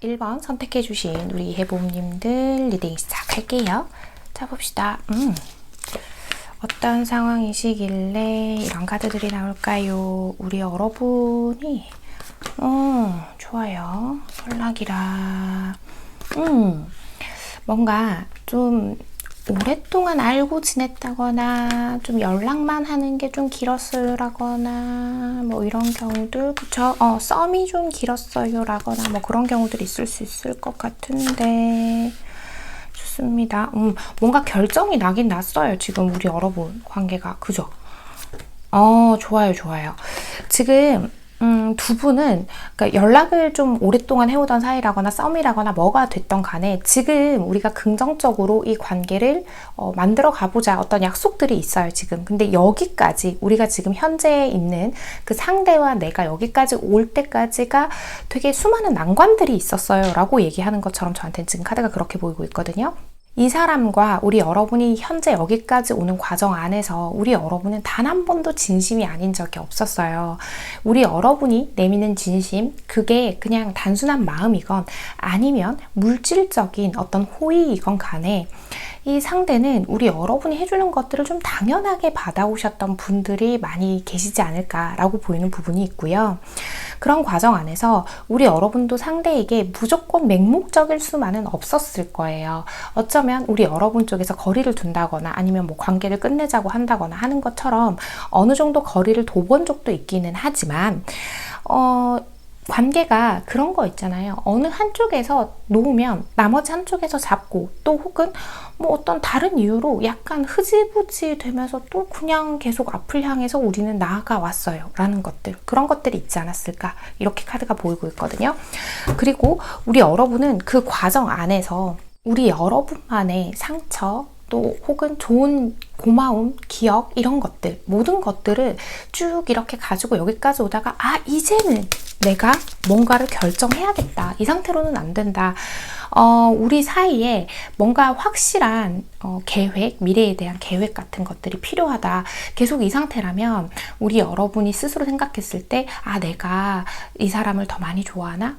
1번 선택해주신 우리 해봄님들 리딩 시작할게요. 자, 봅시다. 어떤 상황이시길래 이런 카드들이 나올까요? 우리 여러분이 좋아요. 설락이라 뭔가 좀 오랫동안 알고 지냈다거나 좀 연락만 하는 게 좀 길었어요라거나 뭐 이런 경우들, 그쵸? 썸이 좀 길었어요라거나 뭐 그런 경우들이 있을 수 있을 것 같은데 좋습니다. 뭔가 결정이 나긴 났어요. 지금 우리 여러분 관계가, 그죠? 좋아요, 좋아요. 지금 두 분은 그러니까 연락을 좀 오랫동안 해오던 사이라거나 썸이라거나 뭐가 됐던 간에 지금 우리가 긍정적으로 이 관계를 만들어 가보자, 어떤 약속들이 있어요 지금. 근데 여기까지 우리가 지금 현재 있는 그 상대와 내가 여기까지 올 때까지가 되게 수많은 난관들이 있었어요 라고 얘기하는 것처럼 저한테는 지금 카드가 그렇게 보이고 있거든요. 이 사람과 우리 여러분이 현재 여기까지 오는 과정 안에서 우리 여러분은 단 한 번도 진심이 아닌 적이 없었어요. 우리 여러분이 내미는 진심, 그게 그냥 단순한 마음이건 아니면 물질적인 어떤 호의이건 간에 이 상대는 우리 여러분이 해주는 것들을 좀 당연하게 받아오셨던 분들이 많이 계시지 않을까라고 보이는 부분이 있고요. 그런 과정 안에서 우리 여러분도 상대에게 무조건 맹목적일 수만은 없었을 거예요. 어쩌면 우리 여러분 쪽에서 거리를 둔다거나 아니면 뭐 관계를 끝내자고 한다거나 하는 것처럼 어느 정도 거리를 둬본 적도 있기는 하지만 관계가 그런 거 있잖아요. 어느 한쪽에서 놓으면 나머지 한쪽에서 잡고, 또 혹은 뭐 어떤 다른 이유로 약간 흐지부지 되면서 또 그냥 계속 앞을 향해서 우리는 나아가 왔어요 라는 것들, 그런 것들이 있지 않았을까, 이렇게 카드가 보이고 있거든요. 그리고 우리 여러분은 그 과정 안에서 우리 여러분만의 상처, 또 혹은 좋은 고마움, 기억, 이런 것들, 모든 것들을 쭉 이렇게 가지고 여기까지 오다가 이제는 내가 뭔가를 결정해야겠다, 이 상태로는 안 된다, 우리 사이에 뭔가 확실한 계획, 미래에 대한 계획 같은 것들이 필요하다, 계속 이 상태라면 우리 여러분이 스스로 생각했을 때 내가 이 사람을 더 많이 좋아하나?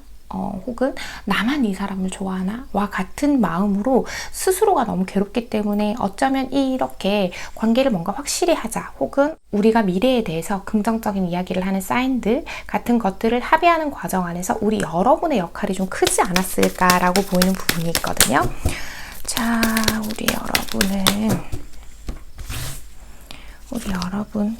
혹은 나만 이 사람을 좋아하나? 와 같은 마음으로 스스로가 너무 괴롭기 때문에 어쩌면 이렇게 관계를 뭔가 확실히 하자, 혹은 우리가 미래에 대해서 긍정적인 이야기를 하는 사인들 같은 것들을 합의하는 과정 안에서 우리 여러분의 역할이 좀 크지 않았을까라고 보이는 부분이 있거든요. 자, 우리 여러분,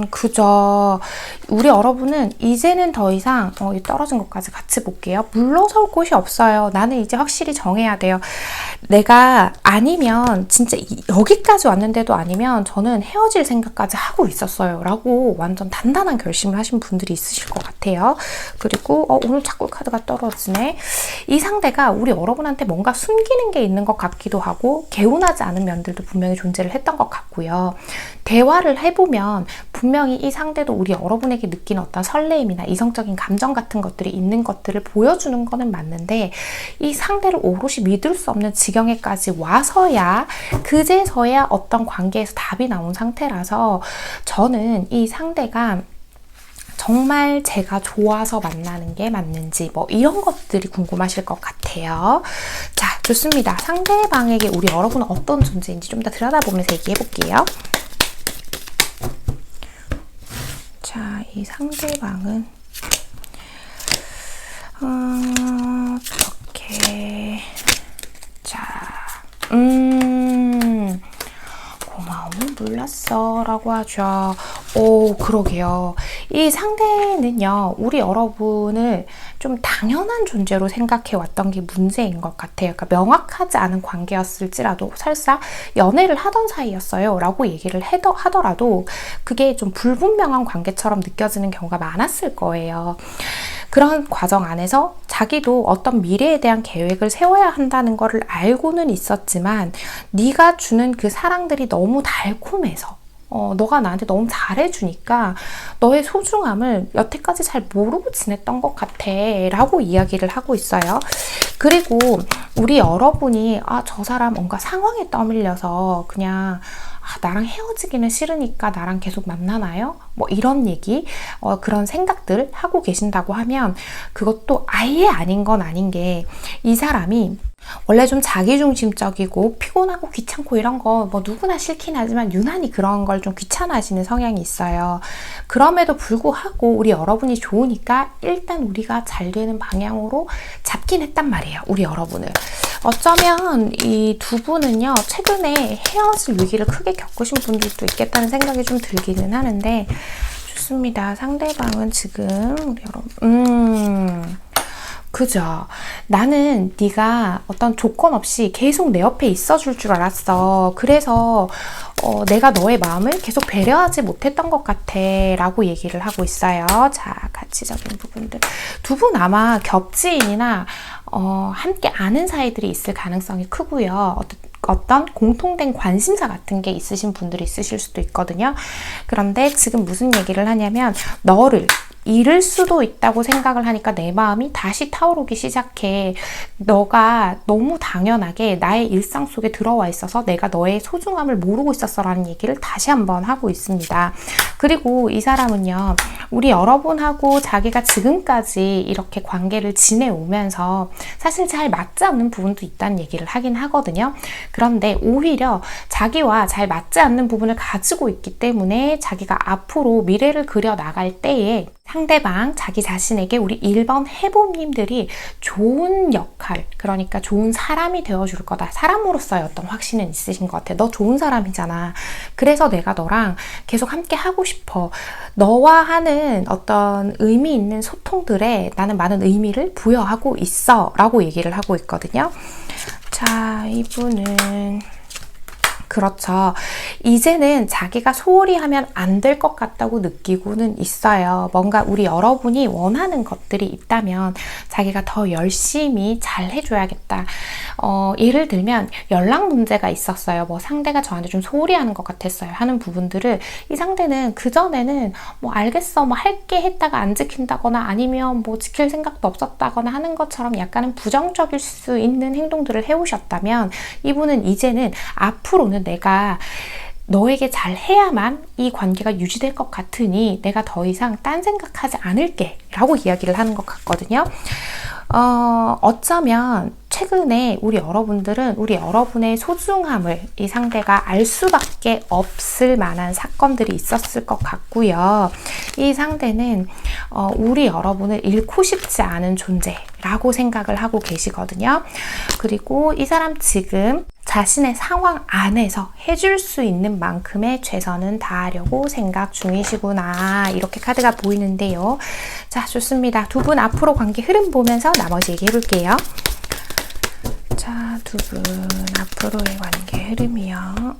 그죠. 우리 여러분은 이제는 더 이상 이 떨어진 것까지 같이 볼게요. 물러설 곳이 없어요. 나는 이제 확실히 정해야 돼요. 내가 아니면 진짜 여기까지 왔는데도 아니면 저는 헤어질 생각까지 하고 있었어요 라고 완전 단단한 결심을 하신 분들이 있으실 것 같아요. 그리고 오늘 자꾸 카드가 떨어지네. 이 상대가 우리 여러분한테 뭔가 숨기는 게 있는 것 같기도 하고 개운하지 않은 면들도 분명히 존재를 했던 것 같고요. 대화를 해보면 분명히 이 상대도 우리 여러분에게 느끼는 어떤 설레임이나 이성적인 감정 같은 것들이 있는 것들을 보여주는 거는 맞는데, 이 상대를 오롯이 믿을 수 없는 지경에까지 와서야 그제서야 어떤 관계에서 답이 나온 상태라서 저는 이 상대가 정말 제가 좋아서 만나는 게 맞는지 뭐 이런 것들이 궁금하실 것 같아요. 자, 좋습니다. 상대방에게 우리 여러분은 어떤 존재인지 좀 더 들여다보면서 얘기해 볼게요. 자, 이 상대방은 어떻게, 자, 고마워, 몰랐어 라고 하죠. 그러게요. 이 상대는요, 우리 여러분을 좀 당연한 존재로 생각해 왔던 게 문제인 것 같아요. 그러니까 명확하지 않은 관계였을지라도, 설사 연애를 하던 사이였어요 라고 얘기를 하더라도 그게 좀 불분명한 관계처럼 느껴지는 경우가 많았을 거예요. 그런 과정 안에서 자기도 어떤 미래에 대한 계획을 세워야 한다는 거를 알고는 있었지만, 네가 주는 그 사랑들이 너무 달콤해서 너가 나한테 너무 잘해주니까 너의 소중함을 여태까지 잘 모르고 지냈던 것 같아 라고 이야기를 하고 있어요. 그리고 우리 여러분이 저 사람 뭔가 상황에 떠밀려서 그냥 나랑 헤어지기는 싫으니까 나랑 계속 만나나요? 뭐 이런 얘기, 그런 생각들 하고 계신다고 하면 그것도 아예 아닌 건 아닌 게, 이 사람이 원래 좀 자기중심적이고 피곤하고 귀찮고 이런 거 뭐 누구나 싫긴 하지만 유난히 그런 걸 좀 귀찮아하시는 성향이 있어요. 그럼에도 불구하고 우리 여러분이 좋으니까 일단 우리가 잘 되는 방향으로 잡긴 했단 말이에요. 우리 여러분을. 어쩌면 이 두 분은요, 최근에 헤어질 위기를 크게 겪으신 분들도 있겠다는 생각이 좀 들기는 하는데, 좋습니다. 상대방은 지금 우리 여러분, 그죠? 나는 네가 어떤 조건 없이 계속 내 옆에 있어줄 줄 알았어. 그래서 내가 너의 마음을 계속 배려하지 못했던 것 같아 라고 얘기를 하고 있어요. 자, 가치적인 부분들. 두 분 아마 겹지인이나 함께 아는 사이들이 있을 가능성이 크고요. 어떤 공통된 관심사 같은 게 있으신 분들이 있으실 수도 있거든요. 그런데 지금 무슨 얘기를 하냐면, 너를 잃을 수도 있다고 생각을 하니까 내 마음이 다시 타오르기 시작해. 너가 너무 당연하게 나의 일상 속에 들어와 있어서 내가 너의 소중함을 모르고 있었어 라는 얘기를 다시 한번 하고 있습니다. 그리고 이 사람은요, 우리 여러분하고 자기가 지금까지 이렇게 관계를 지내오면서 사실 잘 맞지 않는 부분도 있다는 얘기를 하긴 하거든요. 그런데 오히려 자기와 잘 맞지 않는 부분을 가지고 있기 때문에 자기가 앞으로 미래를 그려 나갈 때에 상대방, 자기 자신에게 우리 1번 해봄님들이 좋은 역할, 그러니까 좋은 사람이 되어줄 거다. 사람으로서의 어떤 확신은 있으신 것 같아. 너 좋은 사람이잖아. 그래서 내가 너랑 계속 함께 하고 싶어. 너와 하는 어떤 의미 있는 소통들에 나는 많은 의미를 부여하고 있어 라고 얘기를 하고 있거든요. 자, 이분은 그렇죠. 이제는 자기가 소홀히 하면 안 될 것 같다고 느끼고는 있어요. 뭔가 우리 여러분이 원하는 것들이 있다면 자기가 더 열심히 잘 해줘야겠다. 예를 들면 연락 문제가 있었어요. 뭐 상대가 저한테 좀 소홀히 하는 것 같았어요 하는 부분들을 이 상대는 그전에는 뭐 알겠어, 뭐 할게 했다가 안 지킨다거나 아니면 뭐 지킬 생각도 없었다거나 하는 것처럼 약간은 부정적일 수 있는 행동들을 해오셨다면, 이분은 이제는 앞으로는 내가 너에게 잘 해야만 이 관계가 유지될 것 같으니 내가 더 이상 딴 생각하지 않을게 라고 이야기를 하는 것 같거든요. 어쩌면 최근에 우리 여러분들은 우리 여러분의 소중함을 이 상대가 알 수밖에 없을 만한 사건들이 있었을 것 같고요. 이 상대는 우리 여러분을 잃고 싶지 않은 존재라고 생각을 하고 계시거든요. 그리고 이 사람 지금 자신의 상황 안에서 해줄 수 있는 만큼의 최선은 다하려고 생각 중이시구나. 이렇게 카드가 보이는데요. 자, 좋습니다. 두 분 앞으로 관계 흐름 보면서 나머지 얘기해 볼게요. 자, 두 분 앞으로의 관계 흐름이요.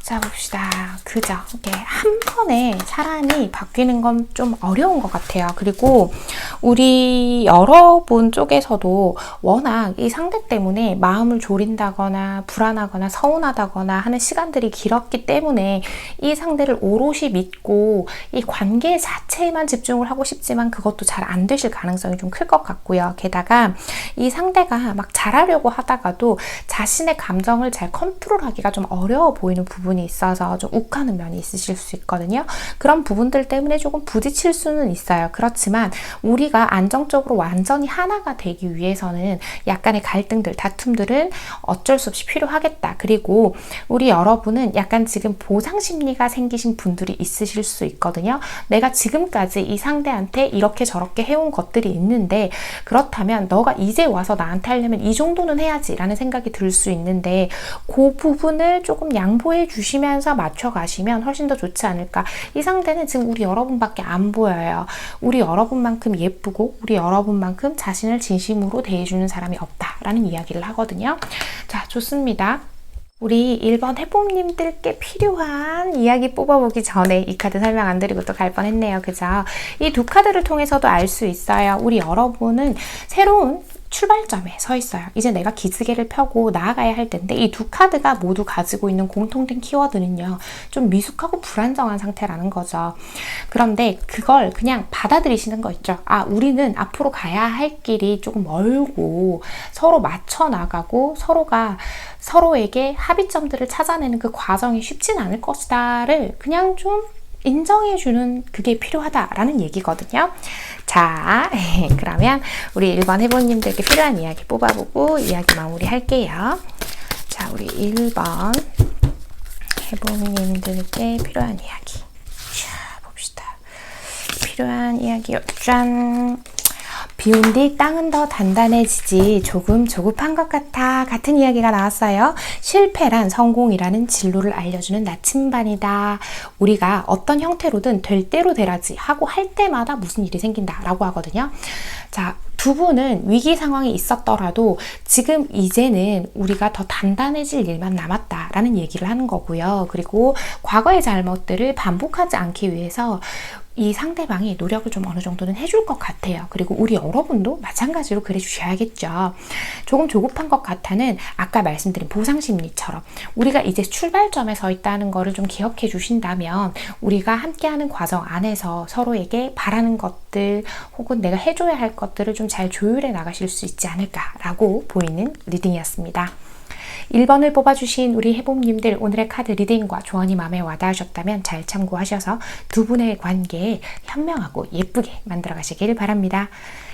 자, 봅시다. 그죠? 이게 한 번에 사람이 바뀌는 건 좀 어려운 것 같아요. 그리고 우리 여러분 쪽에서도 워낙 이 상대 때문에 마음을 졸인다거나 불안하거나 서운하다거나 하는 시간들이 길었기 때문에 이 상대를 오롯이 믿고 이 관계 자체에만 집중을 하고 싶지만 그것도 잘 안 되실 가능성이 좀 클 것 같고요. 게다가 이 상대가 막 잘하려고 하다가도 자신의 감정을 잘 컨트롤하기가 좀 어려워 보이는 부분이 있어서 좀 욱하는 면이 있으실 수 있거든요. 그런 부분들 때문에 조금 부딪힐 수는 있어요. 그렇지만 우리가 안정적으로 완전히 하나가 되기 위해서는 약간의 갈등들, 다툼들은 어쩔 수 없이 필요하겠다. 그리고 우리 여러분은 약간 지금 보상 심리가 생기신 분들이 있으실 수 있거든요. 내가 지금까지 이 상대한테 이렇게 저렇게 해온 것들이 있는데 그렇다면 너가 이제 와서 나한테 하려면 이 정도는 해야지 라는 생각이 들 수 있는데 그 부분을 조금 양보해 주시면서 맞춰가시면 훨씬 더 좋지 않을까. 이 상대는 지금 우리 여러분밖에 안 보여요. 우리 여러분만큼 예쁘고 우리 여러분만큼 자신을 진심으로 대해주는 사람이 없다라는 이야기를 하거든요. 자, 좋습니다. 우리 1번 해봄님들께 필요한 이야기 뽑아보기 전에 이 카드 설명 안 드리고 또 갈 뻔했네요. 그죠? 이 두 카드를 통해서도 알 수 있어요. 우리 여러분은 새로운 출발점에 서 있어요. 이제 내가 기지개를 펴고 나아가야 할 텐데 이 두 카드가 모두 가지고 있는 공통된 키워드는요. 좀 미숙하고 불안정한 상태라는 거죠. 그런데 그걸 그냥 받아들이시는 거 있죠. 아, 우리는 앞으로 가야 할 길이 조금 멀고 서로 맞춰 나가고 서로가 서로에게 합의점들을 찾아내는 그 과정이 쉽진 않을 것이다를 그냥 좀 인정해주는 그게 필요하다라는 얘기거든요. 자, 그러면 우리 1번 해보님들께 필요한 이야기 뽑아보고 이야기 마무리할게요. 자, 우리 1번 해보님들께 필요한 이야기. 자, 봅시다. 필요한 이야기요. 짠! 비온 뒤 땅은 더 단단해지지 조금 조급한 것 같아 같은 이야기가 나왔어요. 실패란 성공이라는 진로를 알려주는 나침반이다. 우리가 어떤 형태로든 될 대로 되라지 하고 할 때마다 무슨 일이 생긴다 라고 하거든요. 자, 두 분은 위기 상황이 있었더라도 지금 이제는 우리가 더 단단해질 일만 남았다라는 얘기를 하는 거고요. 그리고 과거의 잘못들을 반복하지 않기 위해서 이 상대방이 노력을 좀 어느 정도는 해줄 것 같아요. 그리고 우리 여러분도 마찬가지로 그래 주셔야겠죠. 조금 조급한 것 같아는 아까 말씀드린 보상심리처럼 우리가 이제 출발점에 서 있다는 거를 좀 기억해 주신다면 우리가 함께하는 과정 안에서 서로에게 바라는 것들 혹은 내가 해줘야 할 것들을 좀 잘 조율해 나가실 수 있지 않을까라고 보이는 리딩이었습니다. 1번을 뽑아주신 우리 해봄님들 오늘의 카드 리딩과 조언이 마음에 와닿으셨다면 잘 참고하셔서 두 분의 관계에 현명하고 예쁘게 만들어 가시길 바랍니다.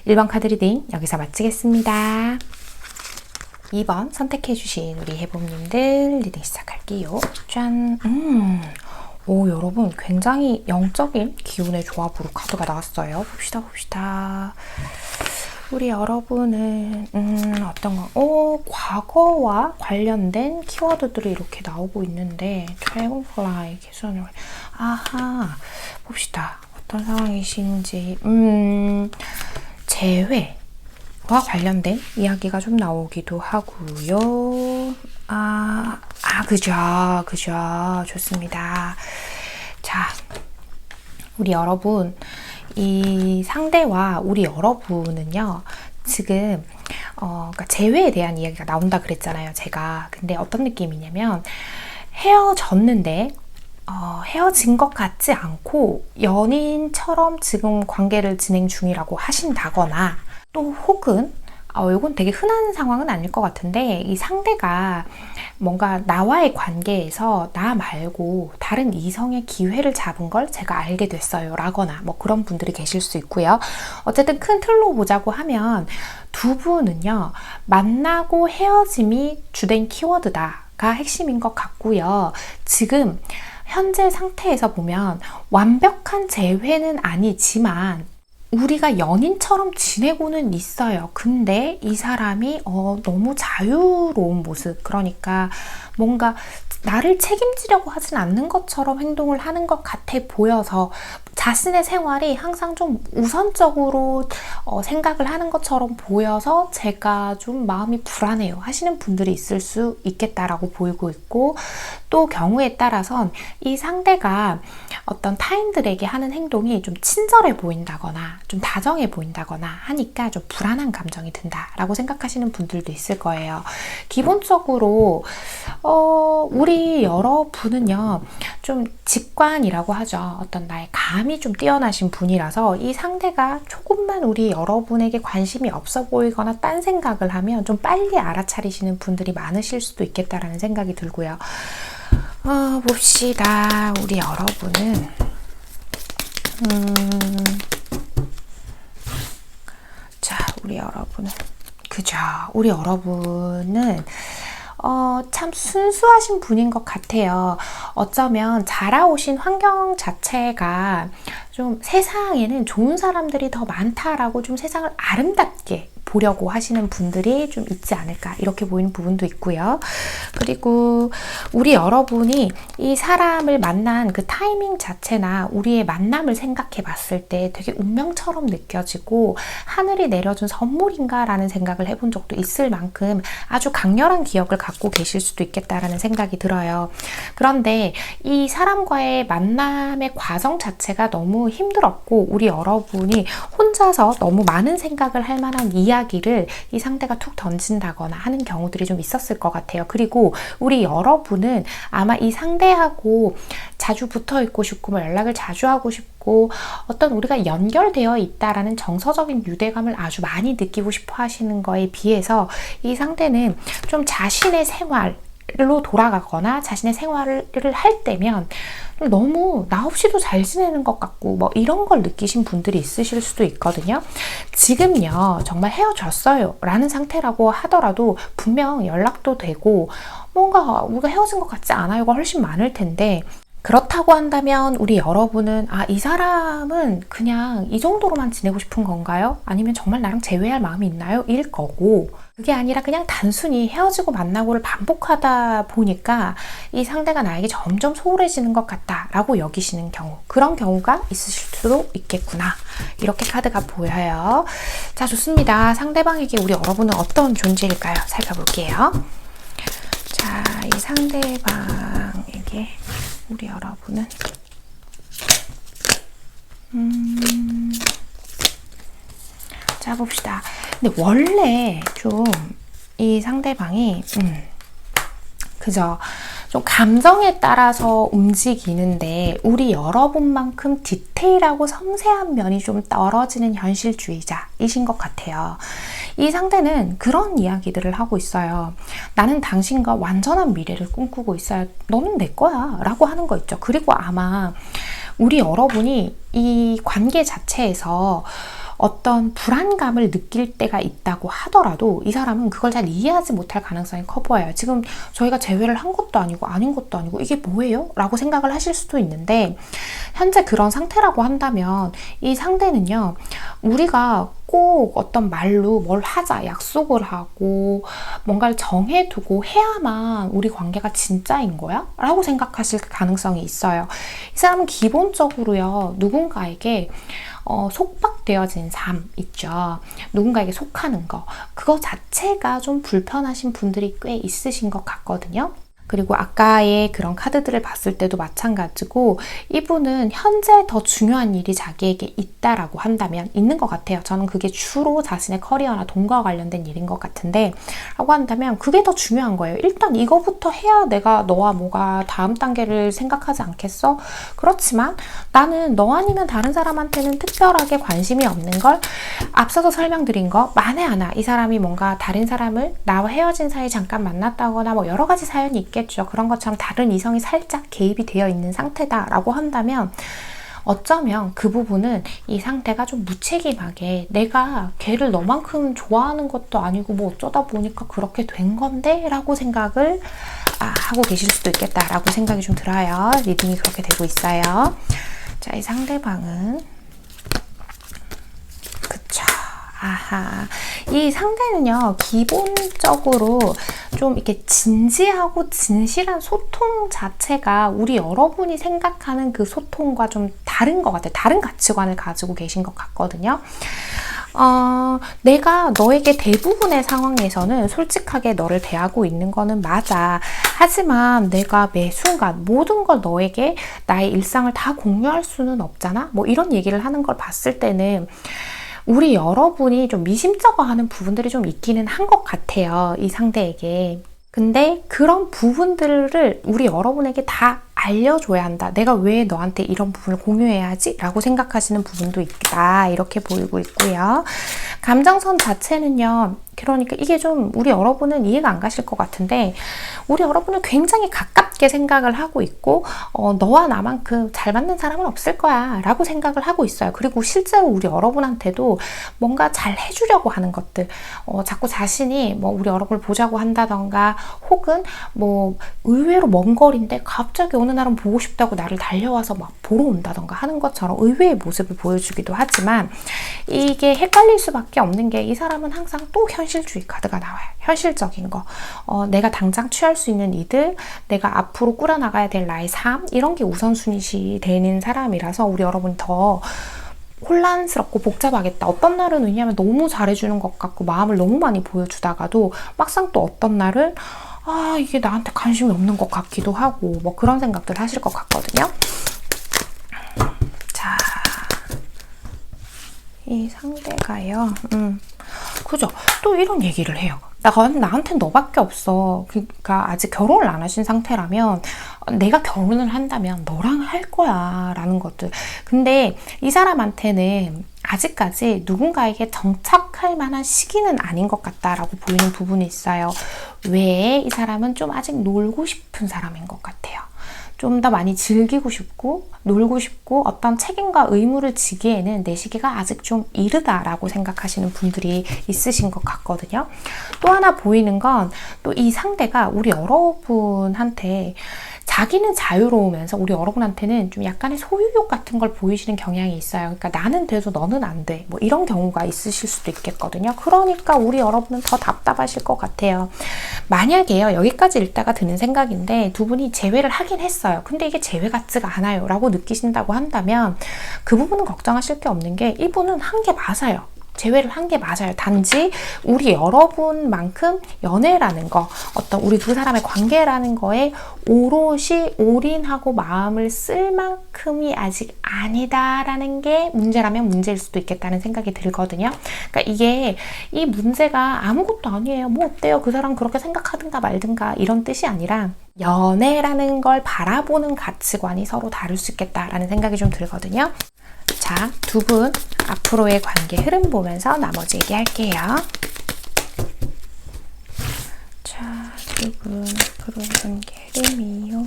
1번 카드 리딩 여기서 마치겠습니다. 2번 선택해주신 우리 해봄님들 리딩 시작할게요. 짠! 오, 여러분 굉장히 영적인 기운의 조합으로 카드가 나왔어요. 봅시다. 우리 여러분은 어떤 거? 과거와 관련된 키워드들이 이렇게 나오고 있는데 드래곤플라이, 개선을 아하, 봅시다. 어떤 상황이신지 재회와 관련된 이야기가 좀 나오기도 하고요. 그죠. 좋습니다. 자, 우리 여러분 이 상대와 우리 여러분은요 지금 그러니까 재회에 대한 이야기가 나온다 그랬잖아요 제가. 근데 어떤 느낌이냐면 헤어졌는데 헤어진 것 같지 않고 연인처럼 지금 관계를 진행 중이라고 하신다거나 또 혹은 이건 되게 흔한 상황은 아닐 것 같은데 이 상대가 뭔가 나와의 관계에서 나 말고 다른 이성의 기회를 잡은 걸 제가 알게 됐어요 라거나 뭐 그런 분들이 계실 수 있고요. 어쨌든 큰 틀로 보자고 하면 두 분은요 만나고 헤어짐이 주된 키워드다가 핵심인 것 같고요. 지금 현재 상태에서 보면 완벽한 재회는 아니지만 우리가 연인처럼 지내고는 있어요. 근데 이 사람이 너무 자유로운 모습, 그러니까 뭔가 나를 책임지려고 하진 않는 것처럼 행동을 하는 것 같아 보여서 자신의 생활이 항상 좀 우선적으로 생각을 하는 것처럼 보여서 제가 좀 마음이 불안해요 하시는 분들이 있을 수 있겠다라고 보이고 있고, 또 경우에 따라선 이 상대가 어떤 타인들에게 하는 행동이 좀 친절해 보인다거나 좀 다정해 보인다거나 하니까 좀 불안한 감정이 든다라고 생각하시는 분들도 있을 거예요. 기본적으로 우리 여러분은요 좀 직관이라고 하죠. 어떤 나의 감이 좀 뛰어나신 분이라서 이 상대가 조금만 우리 여러분에게 관심이 없어 보이거나 딴 생각을 하면 좀 빨리 알아차리시는 분들이 많으실 수도 있겠다라는 생각이 들고요. 봅시다. 우리 여러분은 우리 여러분은 그죠. 우리 여러분은 참 순수하신 분인 것 같아요. 어쩌면 자라오신 환경 자체가 좀 세상에는 좋은 사람들이 더 많다라고 좀 세상을 아름답게 보려고 하시는 분들이 좀 있지 않을까 이렇게 보이는 부분도 있고요. 그리고 우리 여러분이 이 사람을 만난 그 타이밍 자체나 우리의 만남을 생각해 봤을 때 되게 운명처럼 느껴지고 하늘이 내려준 선물인가 라는 생각을 해본 적도 있을 만큼 아주 강렬한 기억을 갖고 계실 수도 있겠다라는 생각이 들어요. 그런데 이 사람과의 만남의 과정 자체가 너무 힘들었고 우리 여러분이 혼자서 너무 많은 생각을 할 만한 이야기 이야기를 이 상대가 툭 던진다거나 하는 경우들이 좀 있었을 것 같아요. 그리고 우리 여러분은 아마 이 상대하고 자주 붙어 있고 싶고 뭐 연락을 자주 하고 싶고 어떤 우리가 연결되어 있다라는 정서적인 유대감을 아주 많이 느끼고 싶어 하시는 거에 비해서 이 상대는 좀 자신의 생활로 돌아가거나 자신의 생활을 할 때면 너무 나 없이도 잘 지내는 것 같고 뭐 이런 걸 느끼신 분들이 있으실 수도 있거든요. 지금요 정말 헤어졌어요 라는 상태라고 하더라도 분명 연락도 되고 뭔가 우리가 헤어진 것 같지 않아요가 훨씬 많을 텐데, 그렇다고 한다면 우리 여러분은 이 사람은 그냥 이 정도로만 지내고 싶은 건가요? 아니면 정말 나랑 재회할 마음이 있나요? 일 거고, 그게 아니라 그냥 단순히 헤어지고 만나고를 반복하다 보니까 이 상대가 나에게 점점 소홀해지는 것 같다라고 여기시는 경우, 그런 경우가 있으실 수도 있겠구나. 이렇게 카드가 보여요. 자, 좋습니다. 상대방에게 우리 여러분은 어떤 존재일까요? 살펴볼게요. 자, 이 상대방에게 우리 여러분은 자, 봅시다. 근데 원래 좀 이 상대방이 그죠? 좀 감정에 따라서 움직이는데 우리 여러분만큼 디테일하고 섬세한 면이 좀 떨어지는 현실주의자이신 것 같아요. 이 상대는 그런 이야기들을 하고 있어요. 나는 당신과 완전한 미래를 꿈꾸고 있어요. 너는 내 거야 라고 하는 거 있죠. 그리고 아마 우리 여러분이 이 관계 자체에서 어떤 불안감을 느낄 때가 있다고 하더라도 이 사람은 그걸 잘 이해하지 못할 가능성이 커 보여요. 지금 저희가 재회를 한 것도 아니고 아닌 것도 아니고 이게 뭐예요? 라고 생각을 하실 수도 있는데, 현재 그런 상태라고 한다면 이 상대는요, 우리가 꼭 어떤 말로 뭘 하자 약속을 하고 뭔가를 정해두고 해야만 우리 관계가 진짜인 거야? 라고 생각하실 가능성이 있어요. 이 사람은 기본적으로요, 누군가에게 속박되어진 삶 있죠. 누군가에게 속하는 거, 그거 자체가 좀 불편하신 분들이 꽤 있으신 것 같거든요. 그리고 아까의 그런 카드들을 봤을 때도 마찬가지고 이분은 현재 더 중요한 일이 자기에게 있다라고 한다면 있는 것 같아요. 저는 그게 주로 자신의 커리어나 돈과 관련된 일인 것 같은데, 라고 한다면 그게 더 중요한 거예요. 일단 이거부터 해야 내가 너와 뭐가 다음 단계를 생각하지 않겠어? 그렇지만 나는 너 아니면 다른 사람한테는 특별하게 관심이 없는 걸, 앞서서 설명드린 거 만에 하나 이 사람이 뭔가 다른 사람을 나와 헤어진 사이에 잠깐 만났다거나 뭐 여러 가지 사연이 있겠죠. 그런 것처럼 다른 이성이 살짝 개입이 되어 있는 상태다라고 한다면 어쩌면 그 부분은 이 상태가 좀 무책임하게 내가 걔를 너만큼 좋아하는 것도 아니고 뭐 어쩌다 보니까 그렇게 된 건데 라고 생각을 하고 계실 수도 있겠다라고 생각이 좀 들어요. 리딩이 그렇게 되고 있어요. 자, 이 상대방은 그쵸. 아하, 이 상대는요, 기본적으로 좀 이렇게 진지하고 진실한 소통 자체가 우리 여러분이 생각하는 그 소통과 좀 다른 것 같아요. 다른 가치관을 가지고 계신 것 같거든요. 내가 너에게 대부분의 상황에서는 솔직하게 너를 대하고 있는 거는 맞아. 하지만 내가 매 순간 모든 걸 너에게 나의 일상을 다 공유할 수는 없잖아? 뭐 이런 얘기를 하는 걸 봤을 때는 우리 여러분이 좀 미심쩍어하는 부분들이 좀 있기는 한 것 같아요. 이 상대에게. 근데 그런 부분들을 우리 여러분에게 다 알려줘야 한다. 내가 왜 너한테 이런 부분을 공유해야 하지? 라고 생각하시는 부분도 있다. 이렇게 보이고 있고요. 감정선 자체는요. 그러니까 이게 좀 우리 여러분은 이해가 안 가실 것 같은데, 우리 여러분은 굉장히 가깝게 생각을 하고 있고 너와 나만큼 잘 맞는 사람은 없을 거야 라고 생각을 하고 있어요. 그리고 실제로 우리 여러분한테도 뭔가 잘 해주려고 하는 것들, 자꾸 자신이 뭐 우리 여러분을 보자고 한다던가, 혹은 뭐 의외로 먼 거리인데 갑자기 어느 날은 보고 싶다고 나를 달려와서 막 보러 온다던가 하는 것처럼 의외의 모습을 보여주기도 하지만, 이게 헷갈릴 수밖에 없는 게 이 사람은 항상 또 현실주의 카드가 나와요. 현실적인 거, 내가 당장 취할 수 있는 이득, 내가 앞으로 꾸려나가야 될 나의 삶, 이런 게 우선순위 되는 사람이라서 우리 여러분이 더 혼란스럽고 복잡하겠다. 어떤 날은 왜냐하면 너무 잘해주는 것 같고 마음을 너무 많이 보여주다가도 막상 또 어떤 날은 이게 나한테 관심이 없는 것 같기도 하고 뭐 그런 생각들 하실 것 같거든요. 자, 이 상대가요. 그죠? 또 이런 얘기를 해요. 나한텐 너밖에 없어. 그러니까 아직 결혼을 안 하신 상태라면 내가 결혼을 한다면 너랑 할 거야 라는 것들. 근데 이 사람한테는 아직까지 누군가에게 정착할 만한 시기는 아닌 것 같다라고 보이는 부분이 있어요. 왜? 이 사람은 좀 아직 놀고 싶은 사람인 것 같아요. 좀 더 많이 즐기고 싶고 놀고 싶고 어떤 책임과 의무를 지기에는 내 시기가 아직 좀 이르다라고 생각하시는 분들이 있으신 것 같거든요. 또 하나 보이는 건 또 이 상대가 우리 여러분한테 자기는 자유로우면서 우리 여러분한테는 좀 약간의 소유욕 같은 걸 보이시는 경향이 있어요. 그러니까 나는 돼도 너는 안 돼. 뭐 이런 경우가 있으실 수도 있겠거든요. 그러니까 우리 여러분은 더 답답하실 것 같아요. 만약에요, 여기까지 읽다가 드는 생각인데 두 분이 재회를 하긴 했어요. 근데 이게 재회 같지가 않아요 라고 느끼신다고 한다면 그 부분은 걱정하실 게 없는 게 이분은 한 게 맞아요. 재회를 한 게 맞아요. 단지 우리 여러분만큼 연애라는 거, 어떤 우리 두 사람의 관계라는 거에 오롯이 올인하고 마음을 쓸 만큼이 아직 아니다라는 게 문제라면 문제일 수도 있겠다는 생각이 들거든요. 그러니까 이게 이 문제가 아무것도 아니에요. 뭐 어때요? 그 사람 그렇게 생각하든가 말든가 이런 뜻이 아니라 연애라는 걸 바라보는 가치관이 서로 다를 수 있겠다라는 생각이 좀 들거든요. 자, 두 분 앞으로의 관계 흐름 보면서 나머지 얘기할게요. 자, 두 분 앞으로의 관계 흐름이요.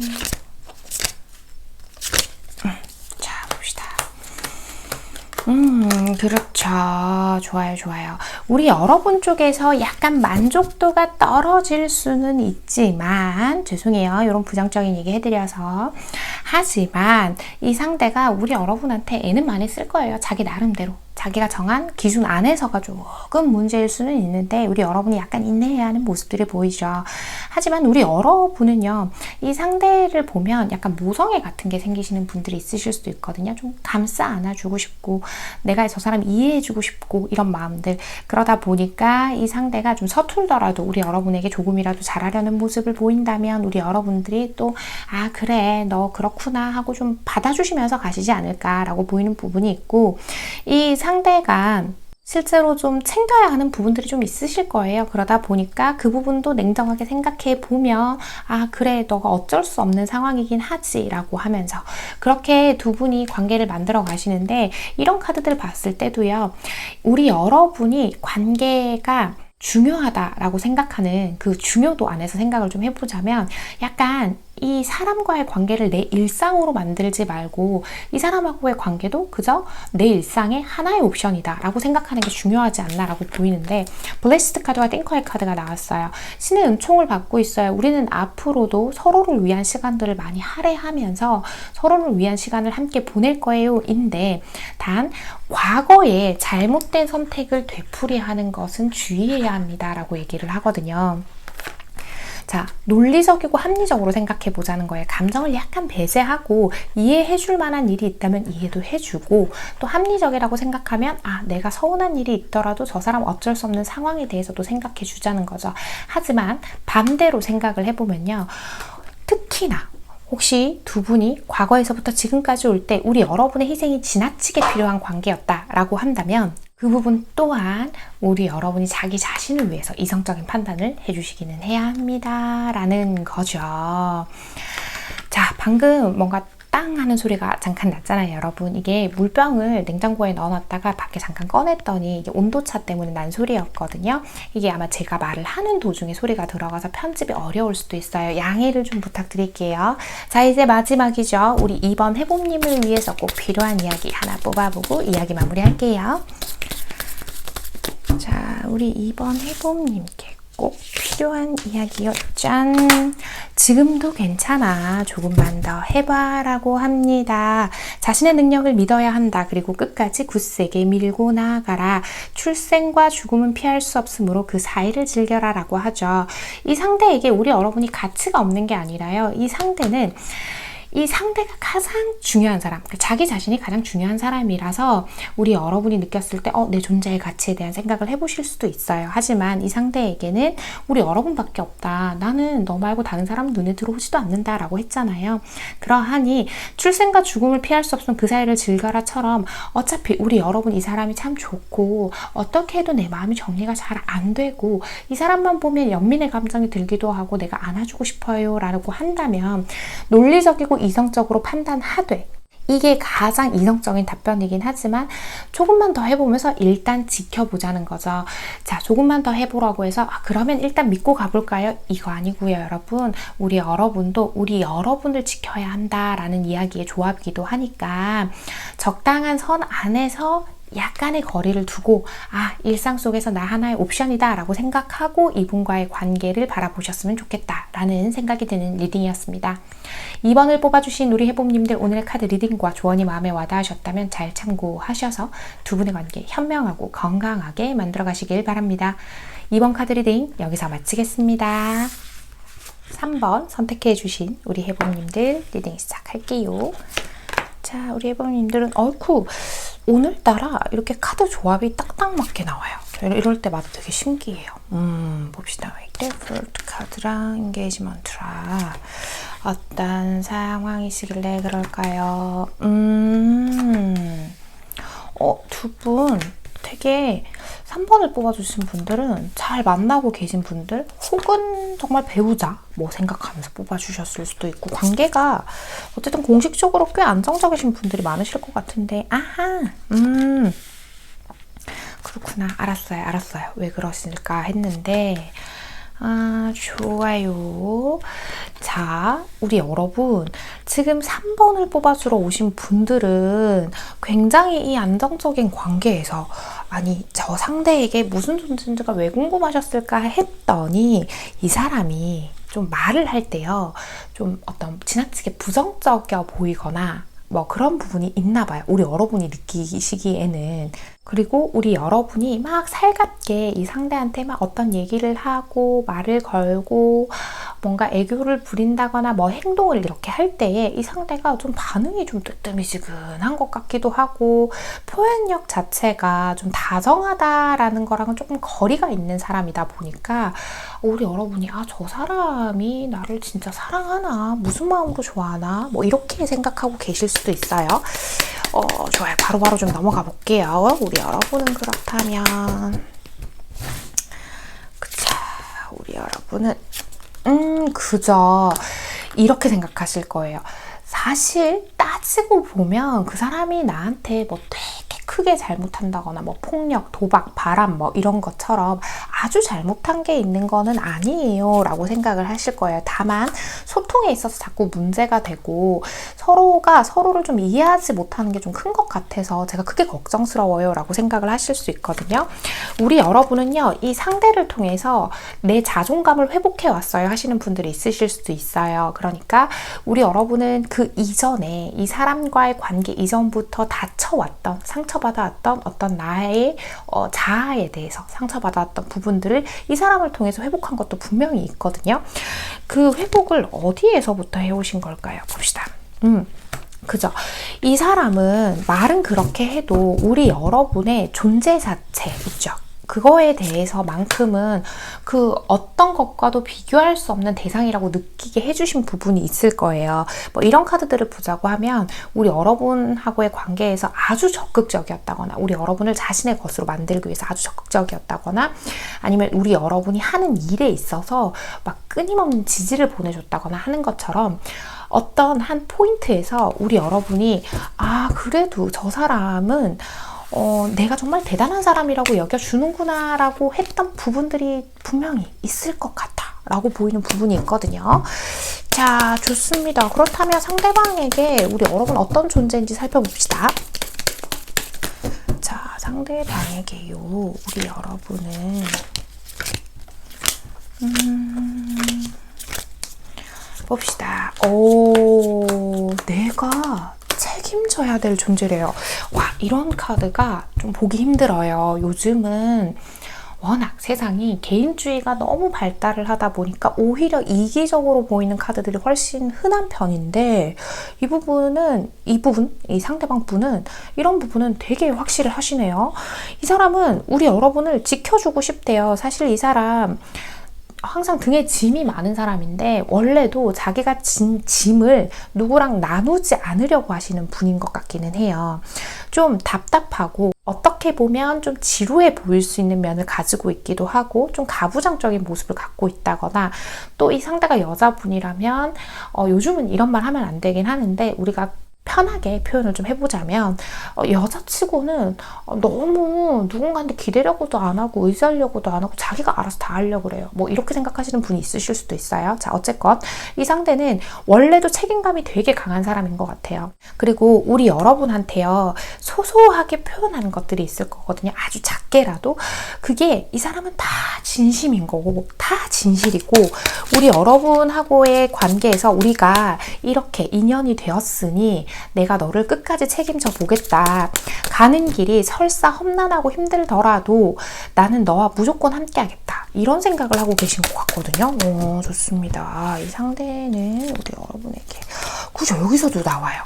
자, 봅시다. 그렇죠. 좋아요, 좋아요. 우리 여러분 쪽에서 약간 만족도가 떨어질 수는 있지만, 죄송해요. 이런 부정적인 얘기 해드려서. 하지만 이 상대가 우리 여러분한테 애는 많이 쓸 거예요. 자기 나름대로. 자기가 정한 기준 안에서가 조금 문제일 수는 있는데 우리 여러분이 약간 인내해야 하는 모습들이 보이죠. 하지만 우리 여러분은요, 이 상대를 보면 약간 모성애 같은 게 생기시는 분들이 있으실 수도 있거든요. 좀 감싸 안아주고 싶고 내가 저 사람 이해해주고 싶고 이런 마음들. 그러다 보니까 이 상대가 좀 서툴더라도 우리 여러분에게 조금이라도 잘하려는 모습을 보인다면 우리 여러분들이 또 아 그래 너 그렇구나 하고 좀 받아주시면서 가시지 않을까라고 보이는 부분이 있고, 이 상대가 실제로 좀 챙겨야 하는 부분들이 좀 있으실 거예요. 그러다 보니까 그 부분도 냉정하게 생각해 보면 아 그래 너가 어쩔 수 없는 상황이긴 하지 라고 하면서 그렇게 두 분이 관계를 만들어 가시는데, 이런 카드들 봤을 때도요, 우리 여러분이 관계가 중요하다라고 생각하는 그 중요도 안에서 생각을 좀 해보자면 약간 이 사람과의 관계를 내 일상으로 만들지 말고 이 사람하고의 관계도 그저 내 일상의 하나의 옵션이다 라고 생각하는 게 중요하지 않나 라고 보이는데, 블레시드 카드와 띵커의 카드가 나왔어요. 신의 은총을 받고 있어요. 우리는 앞으로도 서로를 위한 시간들을 많이 할애하면서 서로를 위한 시간을 함께 보낼 거예요 인데, 단 과거에 잘못된 선택을 되풀이하는 것은 주의해야 합니다 라고 얘기를 하거든요. 자, 논리적이고 합리적으로 생각해 보자는 거예요. 감정을 약간 배제하고 이해해 줄 만한 일이 있다면 이해도 해주고, 또 합리적이라고 생각하면 아 내가 서운한 일이 있더라도 저 사람 어쩔 수 없는 상황에 대해서도 생각해 주자는 거죠. 하지만 반대로 생각을 해보면요, 특히나 혹시 두 분이 과거에서부터 지금까지 올 때 우리 여러분의 희생이 지나치게 필요한 관계였다라고 한다면 그 부분 또한 우리 여러분이 자기 자신을 위해서 이성적인 판단을 해주시기는 해야 합니다 라는 거죠. 자, 방금 뭔가 땅 하는 소리가 잠깐 났잖아요, 여러분. 이게 물병을 냉장고에 넣어놨다가 밖에 잠깐 꺼냈더니 이게 온도차 때문에 난 소리였거든요. 이게 아마 제가 말을 하는 도중에 소리가 들어가서 편집이 어려울 수도 있어요. 양해를 좀 부탁드릴게요. 자, 이제 마지막이죠. 우리 2번 해봄님을 위해서 꼭 필요한 이야기 하나 뽑아보고 이야기 마무리할게요. 자, 우리 2번 해봄님께 꼭 필요한 이야기요. 짠! 지금도 괜찮아. 조금만 더 해봐 라고 합니다. 자신의 능력을 믿어야 한다. 그리고 끝까지 굳세게 밀고 나아가라. 출생과 죽음은 피할 수 없으므로 그 사이를 즐겨라 라고 하죠. 이 상대에게 우리 여러분이 가치가 없는 게 아니라요, 이 상대는 이 상대가 가장 중요한 사람, 자기 자신이 가장 중요한 사람이라서 우리 여러분이 느꼈을 때 내 존재의 가치에 대한 생각을 해보실 수도 있어요. 하지만 이 상대에게는 우리 여러분밖에 없다. 나는 너 말고 다른 사람 눈에 들어오지도 않는다 라고 했잖아요. 그러하니 출생과 죽음을 피할 수 없는 그 사이를 즐겨라처럼 어차피 우리 여러분 이 사람이 참 좋고 어떻게 해도 내 마음이 정리가 잘 안 되고 이 사람만 보면 연민의 감정이 들기도 하고 내가 안아주고 싶어요 라고 한다면 논리적이고 이성적으로 판단하되, 이게 가장 이성적인 답변이긴 하지만 조금만 더 해보면서 일단 지켜보자는 거죠. 자, 조금만 더 해보라고 해서 그러면 일단 믿고 가볼까요? 이거 아니고요, 여러분. 우리 여러분도 우리 여러분을 지켜야 한다라는 이야기의 조합이기도 하니까 적당한 선 안에서 약간의 거리를 두고 일상 속에서 나 하나의 옵션이다 라고 생각하고 이분과의 관계를 바라보셨으면 좋겠다 라는 생각이 드는 리딩이었습니다. 2번을 뽑아주신 우리 해봄님들, 오늘의 카드 리딩과 조언이 마음에 와닿으셨다면 잘 참고하셔서 두 분의 관계 현명하고 건강하게 만들어 가시길 바랍니다. 2번 카드 리딩 여기서 마치겠습니다. 3번 선택해 주신 우리 해봄님들 리딩 시작할게요. 자, 우리 해봄님들은 오늘따라 이렇게 카드 조합이 딱딱 맞게 나와요. 이럴 때마다 되게 신기해요. 봅시다. 데프트 카드랑 인게이지먼트랑 어떤 상황이시길래 그럴까요? 두 분 되게 3번을 뽑아주신 분들은 잘 만나고 계신 분들 혹은 정말 배우자 생각하면서 뽑아주셨을 수도 있고, 관계가 어쨌든 공식적으로 꽤 안정적이신 분들이 많으실 것 같은데 그렇구나. 알았어요. 왜 그러실까 했는데 좋아요. 자, 우리 여러분 지금 3번을 뽑아주러 오신 분들은 굉장히 이 안정적인 관계에서 저 상대에게 무슨 존재인지가 왜 궁금하셨을까 했더니 이 사람이 좀 말을 할 때요, 좀 어떤 지나치게 부정적이어 보이거나 그런 부분이 있나 봐요. 우리 여러분이 느끼시기에는. 그리고 우리 여러분이 막 살갑게 이 상대한테 막 어떤 얘기를 하고 말을 걸고 뭔가 애교를 부린다거나 행동을 이렇게 할 때에 이 상대가 좀 반응이 좀 뜨뜨미지근한 것 같기도 하고, 표현력 자체가 좀 다정하다라는 거랑은 조금 거리가 있는 사람이다 보니까 우리 여러분이 저 사람이 나를 진짜 사랑하나? 무슨 마음으로 좋아하나? 이렇게 생각하고 계실 수도 있어요. 좋아요. 바로바로 좀 넘어가 볼게요. 우리 여러분은 그렇다면 우리 여러분은 그저 이렇게 생각하실 거예요. 사실 따지고 보면 그 사람이 나한테 되게 크게 잘못한다거나 폭력, 도박, 바람 이런 것처럼 아주 잘못한 게 있는 거는 아니에요 라고 생각을 하실 거예요. 다만 소통에 있어서 자꾸 문제가 되고 서로가 서로를 좀 이해하지 못하는 게 좀 큰 것 같아서 제가 크게 걱정스러워요 라고 생각을 하실 수 있거든요. 우리 여러분은요, 이 상대를 통해서 내 자존감을 회복해 왔어요 하시는 분들이 있으실 수도 있어요. 그러니까 우리 여러분은 그 이전에 이 사람과의 관계 이전부터 다쳐왔던, 상처받아왔던 어떤 나의 자아에 대해서 상처받아왔던 부분들을 이 사람을 통해서 회복한 것도 분명히 있거든요. 그 회복을 어디에서부터 해오신 걸까요? 봅시다. 그죠? 이 사람은 말은 그렇게 해도 우리 여러분의 존재 자체 있죠? 그거에 대해서만큼은 그 어떤 것과도 비교할 수 없는 대상이라고 느끼게 해주신 부분이 있을 거예요. 이런 카드들을 보자고 하면 우리 여러분하고의 관계에서 아주 적극적이었다거나, 우리 여러분을 자신의 것으로 만들기 위해서 아주 적극적이었다거나, 아니면 우리 여러분이 하는 일에 있어서 끊임없는 지지를 보내줬다거나 하는 것처럼 어떤 한 포인트에서 우리 여러분이 그래도 저 사람은 내가 정말 대단한 사람이라고 여겨주는구나 라고 했던 부분들이 분명히 있을 것 같아 라고 보이는 부분이 있거든요. 자, 좋습니다. 그렇다면 상대방에게 우리 여러분 어떤 존재인지 살펴봅시다. 자, 상대방에게요, 우리 여러분은 봅시다. 내가 책임져야 될 존재래요. 이런 카드가 좀 보기 힘들어요. 요즘은 워낙 세상이 개인주의가 너무 발달을 하다 보니까 오히려 이기적으로 보이는 카드들이 훨씬 흔한 편인데 이 상대방 분은 이런 부분은 되게 확실히 하시네요. 이 사람은 우리 여러분을 지켜주고 싶대요. 사실 이 사람 항상 등에 짐이 많은 사람인데 원래도 자기가 진 짐을 누구랑 나누지 않으려고 하시는 분인 것 같기는 해요. 좀 답답하고 어떻게 보면 좀 지루해 보일 수 있는 면을 가지고 있기도 하고 좀 가부장적인 모습을 갖고 있다거나 또 이 상대가 여자분이라면 요즘은 이런 말 하면 안 되긴 하는데 우리가 편하게 표현을 좀 해보자면 여자치고는 너무 누군가한테 기대려고도 안 하고 의지하려고도 안 하고 자기가 알아서 다 하려고 그래요. 뭐 이렇게 생각하시는 분이 있으실 수도 있어요. 자, 어쨌건 이 상대는 원래도 책임감이 되게 강한 사람인 것 같아요. 그리고 우리 여러분한테요, 소소하게 표현하는 것들이 있을 거거든요. 아주 작게라도. 그게 이 사람은 다 진심인 거고 다 진실이고 우리 여러분하고의 관계에서 우리가 이렇게 인연이 되었으니 내가 너를 끝까지 책임져 보겠다. 가는 길이 설사 험난하고 힘들더라도 나는 너와 무조건 함께 하겠다. 이런 생각을 하고 계신 것 같거든요. 좋습니다. 이 상대는 우리 여러분에게 그죠? 여기서도 나와요.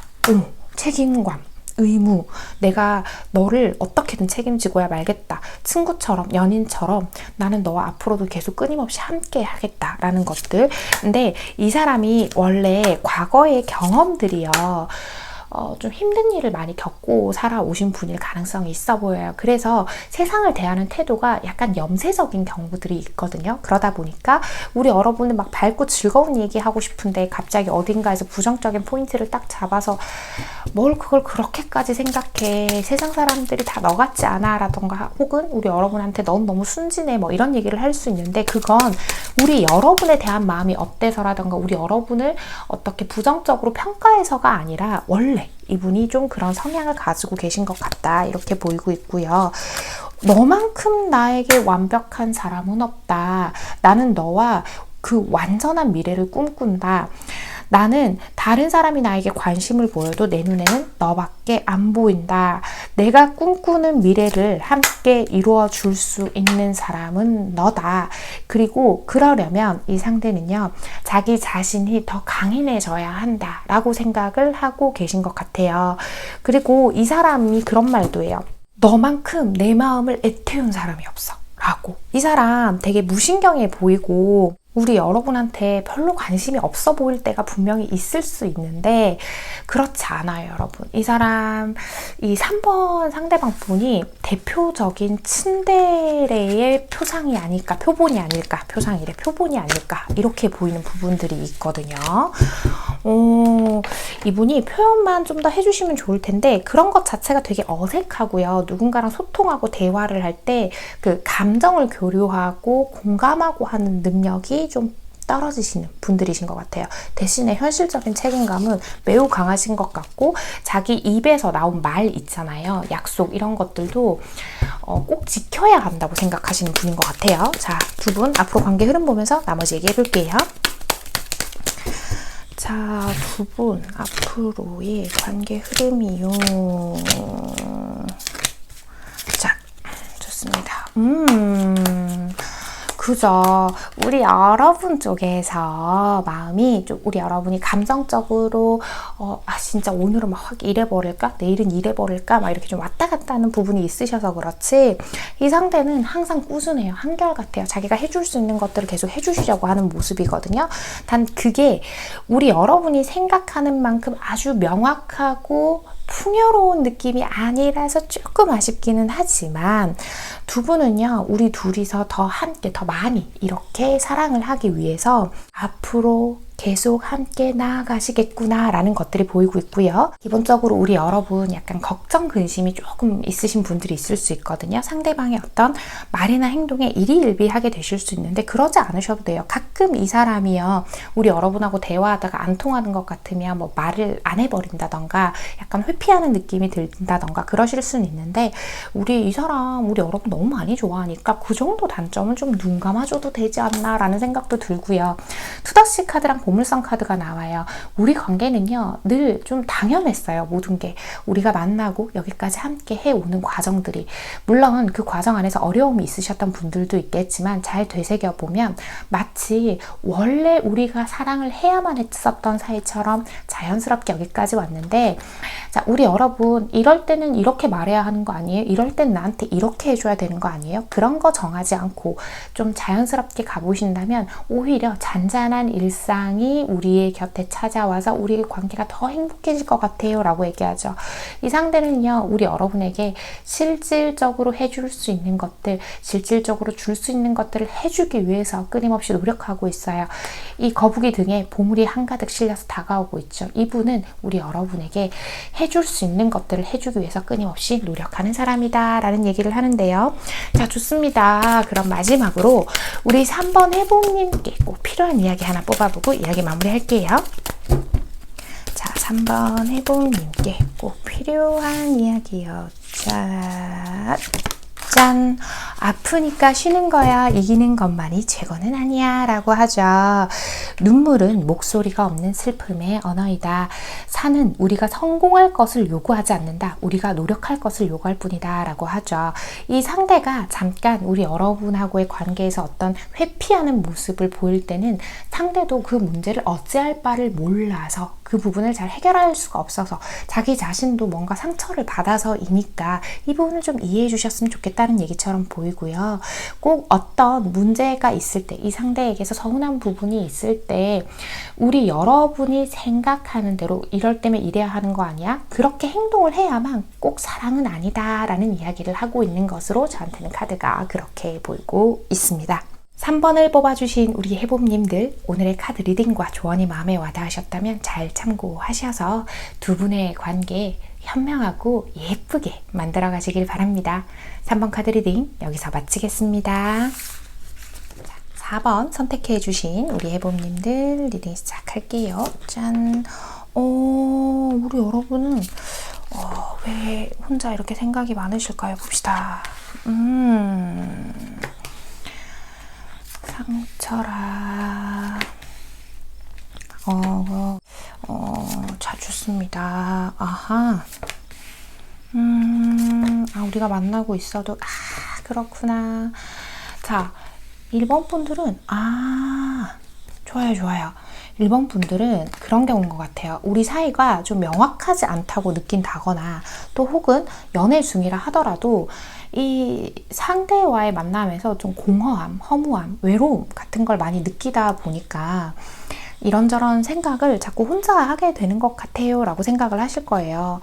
책임감. 의무, 내가 너를 어떻게든 책임지고야 말겠다. 친구처럼, 연인처럼 나는 너와 앞으로도 계속 끊임없이 함께 하겠다라는 것들. 근데 이 사람이 원래 과거의 경험들이요. 좀 힘든 일을 많이 겪고 살아오신 분일 가능성이 있어 보여요. 그래서 세상을 대하는 태도가 약간 염세적인 경우들이 있거든요. 그러다 보니까 우리 여러분은 막 밝고 즐거운 얘기하고 싶은데 갑자기 어딘가에서 부정적인 포인트를 딱 잡아서 뭘 그걸 그렇게까지 생각해. 세상 사람들이 다 너 같지 않아 라던가 혹은 우리 여러분한테 넌 너무 순진해 뭐 이런 얘기를 할 수 있는데 그건 우리 여러분에 대한 마음이 어때서라던가 우리 여러분을 어떻게 부정적으로 평가해서가 아니라 원래 이분이 좀 그런 성향을 가지고 계신 것 같다 이렇게 보이고 있고요. 너만큼 나에게 완벽한 사람은 없다. 나는 너와 그 완전한 미래를 꿈꾼다. 나는 다른 사람이 나에게 관심을 보여도 내 눈에는 너밖에 안 보인다. 내가 꿈꾸는 미래를 함께 이루어 줄 수 있는 사람은 너다. 그리고 그러려면 이 상대는요, 자기 자신이 더 강인해져야 한다 라고 생각을 하고 계신 것 같아요. 그리고 이 사람이 그런 말도 해요. 너만큼 내 마음을 애태운 사람이 없어 라고. 이 사람 되게 무신경해 보이고 우리 여러분한테 별로 관심이 없어 보일 때가 분명히 있을 수 있는데 그렇지 않아요, 여러분. 이 사람, 이 3번 상대방 분이 대표적인 츤데레의 표상이 아닐까, 표본이 아닐까, 표본이 아닐까 이렇게 보이는 부분들이 있거든요. 이분이 표현만 좀 더 해주시면 좋을 텐데 그런 것 자체가 되게 어색하고요. 누군가랑 소통하고 대화를 할 때 그 감정을 교류하고 공감하고 하는 능력이 좀 떨어지시는 분들이신 것 같아요. 대신에 현실적인 책임감은 매우 강하신 것 같고 자기 입에서 나온 말 있잖아요. 약속 이런 것들도 꼭 지켜야 한다고 생각하시는 분인 것 같아요. 자, 두 분 앞으로 관계 흐름 보면서 나머지 얘기해 볼게요. 자, 두 분 앞으로의 관계 흐름이요. 자, 좋습니다. 그죠. 우리 여러분 쪽에서 마음이 좀 우리 여러분이 감정적으로 진짜 오늘은 막 확 이래버릴까? 내일은 이래버릴까? 막 이렇게 좀 왔다 갔다 하는 부분이 있으셔서 그렇지 이 상대는 항상 꾸준해요. 한결같아요. 자기가 해줄 수 있는 것들을 계속 해주시려고 하는 모습이거든요. 단 그게 우리 여러분이 생각하는 만큼 아주 명확하고 풍요로운 느낌이 아니라서 조금 아쉽기는 하지만 두 분은요, 우리 둘이서 더 함께 더 많이 이렇게 사랑을 하기 위해서 앞으로 계속 함께 나아가시겠구나 라는 것들이 보이고 있고요. 기본적으로 우리 여러분 약간 걱정 근심이 조금 있으신 분들이 있을 수 있거든요. 상대방의 어떤 말이나 행동에 일희일비하게 되실 수 있는데 그러지 않으셔도 돼요. 가끔 이 사람이요, 우리 여러분하고 대화하다가 안 통하는 것 같으면 뭐 말을 안 해버린다던가 약간 회피하는 느낌이 든다던가 그러실 수는 있는데 우리 이 사람 우리 여러분 너무 많이 좋아하니까 그 정도 단점은 좀 눈 감아줘도 되지 않나 라는 생각도 들고요. 투더시 카드랑 보물섬 카드가 나와요. 우리 관계는요, 늘 좀 당연했어요. 모든 게. 우리가 만나고 여기까지 함께 해오는 과정들이. 물론 그 과정 안에서 어려움이 있으셨던 분들도 있겠지만 잘 되새겨보면 마치 원래 우리가 사랑을 해야만 했었던 사이처럼 자연스럽게 여기까지 왔는데, 자, 우리 여러분, 이럴 때는 이렇게 말해야 하는 거 아니에요? 이럴 땐 나한테 이렇게 해줘야 되는 거 아니에요? 그런 거 정하지 않고 좀 자연스럽게 가보신다면 오히려 잔잔한 일상이 우리의 곁에 찾아와서 우리의 관계가 더 행복해질 것 같아요 라고 얘기하죠. 이 상대는요, 우리 여러분에게 실질적으로 해줄 수 있는 것들, 실질적으로 줄 수 있는 것들을 해주기 위해서 끊임없이 노력하고 있어요. 이 거북이 등에 보물이 한가득 실려서 다가오고 있죠. 이분은 우리 여러분에게 해줄 수 있는 것들을 해주기 위해서 끊임없이 노력하는 사람이다 라는 얘기를 하는데요. 자, 좋습니다. 그럼 마지막으로 우리 3번 해봄님께 꼭 필요한 이야기 하나 뽑아보고 이야기 마무리할게요. 자, 3번 해봄님께 꼭 필요한 이야기요. 짠! 아프니까 쉬는 거야. 이기는 것만이 최고는 아니야 라고 하죠. 눈물은 목소리가 없는 슬픔의 언어이다. 산은 우리가 성공할 것을 요구하지 않는다. 우리가 노력할 것을 요구할 뿐이다 라고 하죠. 이 상대가 잠깐 우리 여러분하고의 관계에서 어떤 회피하는 모습을 보일 때는 상대도 그 문제를 어찌할 바를 몰라서 그 부분을 잘 해결할 수가 없어서 자기 자신도 뭔가 상처를 받아서이니까 이 부분을 좀 이해해 주셨으면 좋겠다는 얘기처럼 보이고요. 꼭 어떤 문제가 있을 때, 이 상대에게서 서운한 부분이 있을 때 우리 여러분이 생각하는 대로 이럴 때면 이래야 하는 거 아니야? 그렇게 행동을 해야만 꼭 사랑은 아니다 라는 이야기를 하고 있는 것으로 저한테는 카드가 그렇게 보이고 있습니다. 3번을 뽑아주신 우리 해봄님들, 오늘의 카드 리딩과 조언이 마음에 와닿으셨다면 잘 참고하셔서 두 분의 관계 현명하고 예쁘게 만들어 가시길 바랍니다. 3번 카드 리딩 여기서 마치겠습니다. 4번 선택해 주신 우리 해봄님들 리딩 시작할게요. 짠! 우리 여러분은 왜 혼자 이렇게 생각이 많으실까요? 봅시다. 상처라. 자, 좋습니다. 아하. 우리가 만나고 있어도, 그렇구나. 자, 1번 분들은, 좋아요. 1번 분들은 그런 경우인 것 같아요. 우리 사이가 좀 명확하지 않다고 느낀다거나, 또 혹은 연애 중이라 하더라도, 이 상대와의 만남에서 좀 공허함, 허무함, 외로움 같은 걸 많이 느끼다 보니까 이런저런 생각을 자꾸 혼자 하게 되는 것 같아요 라고 생각을 하실 거예요.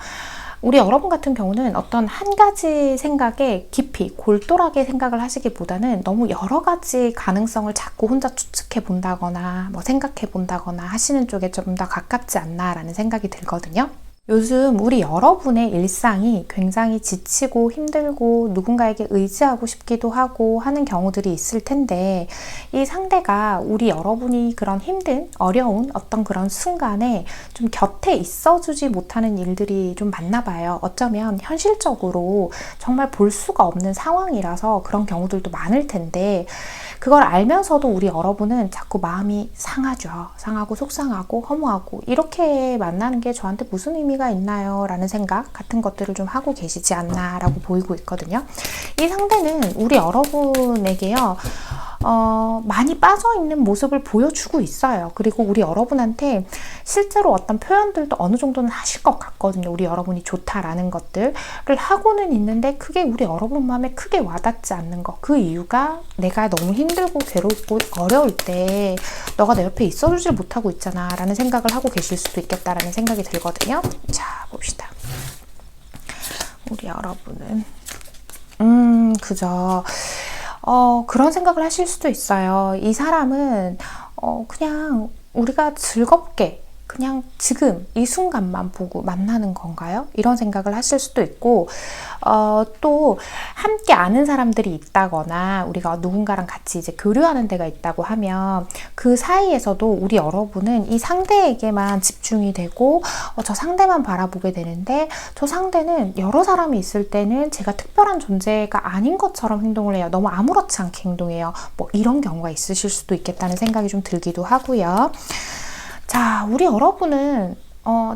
우리 여러분 같은 경우는 어떤 한 가지 생각에 깊이 골똘하게 생각을 하시기보다는 너무 여러 가지 가능성을 자꾸 혼자 추측해 본다거나 생각해 본다거나 하시는 쪽에 좀 더 가깝지 않나 라는 생각이 들거든요. 요즘 우리 여러분의 일상이 굉장히 지치고 힘들고 누군가에게 의지하고 싶기도 하고 하는 경우들이 있을 텐데, 이 상대가 우리 여러분이 그런 힘든 어려운 어떤 그런 순간에 좀 곁에 있어주지 못하는 일들이 좀 많나 봐요. 어쩌면 현실적으로 정말 볼 수가 없는 상황이라서 그런 경우들도 많을 텐데, 그걸 알면서도 우리 여러분은 자꾸 마음이 상하죠. 상하고 속상하고 허무하고 이렇게 만나는 게 저한테 무슨 의미가 있나요? 라는 생각 같은 것들을 좀 하고 계시지 않나 라고 보이고 있거든요. 이 상대는 우리 여러분에게요, 많이 빠져있는 모습을 보여주고 있어요. 그리고 우리 여러분한테 실제로 어떤 표현들도 어느 정도는 하실 것 같거든요. 우리 여러분이 좋다라는 것들을 하고는 있는데 그게 우리 여러분 마음에 크게 와닿지 않는 것. 그 이유가 내가 너무 힘들고 괴롭고 어려울 때 너가 내 옆에 있어주질 못하고 있잖아 라는 생각을 하고 계실 수도 있겠다라는 생각이 들거든요. 자, 봅시다. 우리 여러분은 그죠. 그런 생각을 하실 수도 있어요. 이 사람은 그냥 우리가 즐겁게 그냥 지금 이 순간만 보고 만나는 건가요? 이런 생각을 하실 수도 있고, 또 함께 아는 사람들이 있다거나 우리가 누군가랑 같이 이제 교류하는 데가 있다고 하면 그 사이에서도 우리 여러분은 이 상대에게만 집중이 되고 저 상대만 바라보게 되는데, 저 상대는 여러 사람이 있을 때는 제가 특별한 존재가 아닌 것처럼 행동을 해요. 너무 아무렇지 않게 행동해요. 이런 경우가 있으실 수도 있겠다는 생각이 좀 들기도 하고요. 자, 우리 여러분은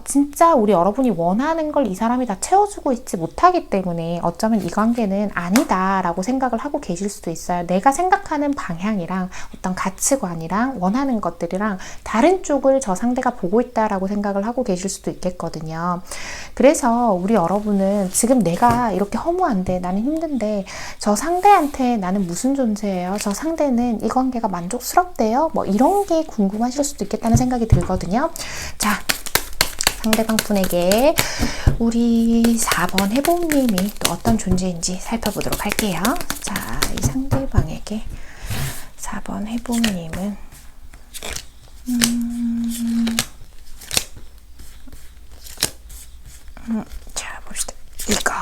진짜 우리 여러분이 원하는 걸 이 사람이 다 채워주고 있지 못하기 때문에 어쩌면 이 관계는 아니다라고 생각을 하고 계실 수도 있어요. 내가 생각하는 방향이랑 어떤 가치관이랑 원하는 것들이랑 다른 쪽을 저 상대가 보고 있다라고 생각을 하고 계실 수도 있겠거든요. 그래서 우리 여러분은 지금 내가 이렇게 허무한데, 나는 힘든데 저 상대한테 나는 무슨 존재예요? 저 상대는 이 관계가 만족스럽대요? 뭐 이런 게 궁금하실 수도 있겠다는 생각이 들거든요. 자, 상대방 분에게 우리 4번 해봄님이 또 어떤 존재인지 살펴보도록 할게요. 자, 이 상대방에게 4번 해봄님은 자, 봅시다. 이거.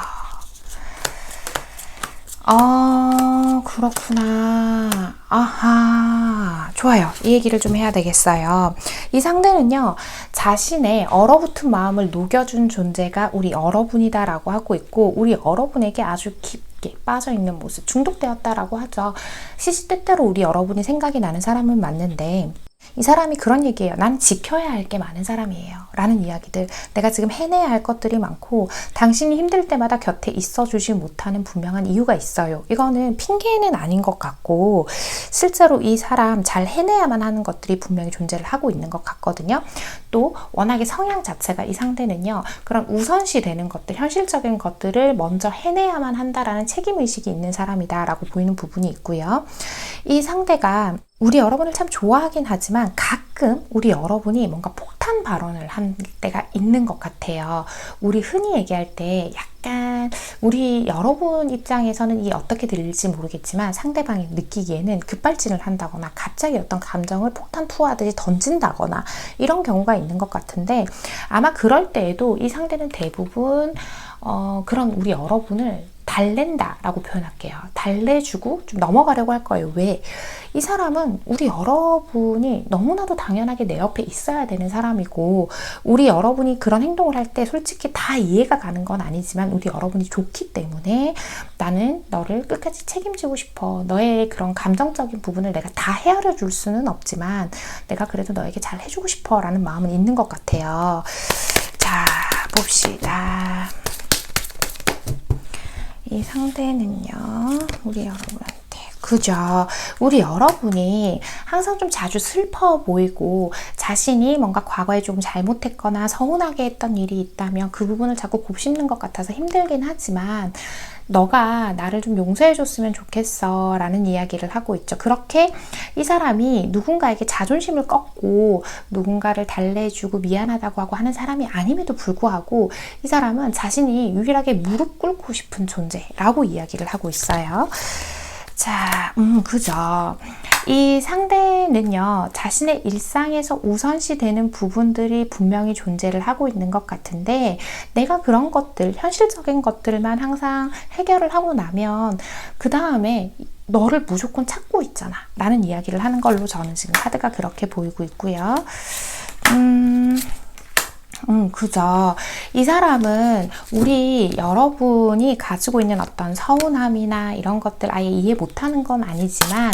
그렇구나. 아하, 좋아요. 이 얘기를 좀 해야 되겠어요. 이 상대는요, 자신의 얼어붙은 마음을 녹여준 존재가 우리 여러분이다라고 하고 있고, 우리 여러분에게 아주 깊게 빠져있는 모습, 중독되었다라고 하죠. 시시때때로 우리 여러분이 생각이 나는 사람은 맞는데, 이 사람이 그런 얘기예요. 나는 지켜야 할 게 많은 사람이에요. 라는 이야기들. 내가 지금 해내야 할 것들이 많고 당신이 힘들 때마다 곁에 있어주지 못하는 분명한 이유가 있어요. 이거는 핑계는 아닌 것 같고 실제로 이 사람 잘 해내야만 하는 것들이 분명히 존재를 하고 있는 것 같거든요. 또 워낙에 성향 자체가 이 상대는요. 그런 우선시 되는 것들, 현실적인 것들을 먼저 해내야만 한다라는 책임의식이 있는 사람이다 라고 보이는 부분이 있고요. 이 상대가 우리 여러분을 참 좋아하긴 하지만 가끔 우리 여러분이 뭔가 폭탄 발언을 한 때가 있는 것 같아요. 우리 흔히 얘기할 때 약간 우리 여러분 입장에서는 이게 어떻게 들릴지 모르겠지만 상대방이 느끼기에는 급발진을 한다거나 갑자기 어떤 감정을 폭탄 투하듯이 던진다거나 이런 경우가 있는 것 같은데 아마 그럴 때에도 이 상대는 대부분 그런 우리 여러분을 달랜다라고 표현할게요. 달래주고 좀 넘어가려고 할 거예요. 왜? 이 사람은 우리 여러분이 너무나도 당연하게 내 옆에 있어야 되는 사람이고 우리 여러분이 그런 행동을 할 때 솔직히 다 이해가 가는 건 아니지만 우리 여러분이 좋기 때문에 나는 너를 끝까지 책임지고 싶어. 너의 그런 감정적인 부분을 내가 다 헤아려 줄 수는 없지만 내가 그래도 너에게 잘 해주고 싶어 라는 마음은 있는 것 같아요. 자, 봅시다. 이 상대는요, 우리 여러분한테. 그죠. 우리 여러분이 항상 좀 자주 슬퍼 보이고 자신이 뭔가 과거에 좀 잘못했거나 서운하게 했던 일이 있다면 그 부분을 자꾸 곱씹는 것 같아서 힘들긴 하지만 너가 나를 좀 용서해줬으면 좋겠어 라는 이야기를 하고 있죠. 그렇게 이 사람이 누군가에게 자존심을 꺾고 누군가를 달래주고 미안하다고 하고 하는 사람이 아님에도 불구하고 이 사람은 자신이 유일하게 무릎 꿇고 싶은 존재라고 이야기를 하고 있어요. 자, 그죠. 이 상대는요, 자신의 일상에서 우선시 되는 부분들이 분명히 존재를 하고 있는 것 같은데, 내가 그런 것들, 현실적인 것들만 항상 해결을 하고 나면, 그 다음에 너를 무조건 찾고 있잖아. 라는 이야기를 하는 걸로 저는 지금 카드가 그렇게 보이고 있고요. 그죠. 이 사람은 우리 여러분이 가지고 있는 어떤 서운함이나 이런 것들 아예 이해 못하는 건 아니지만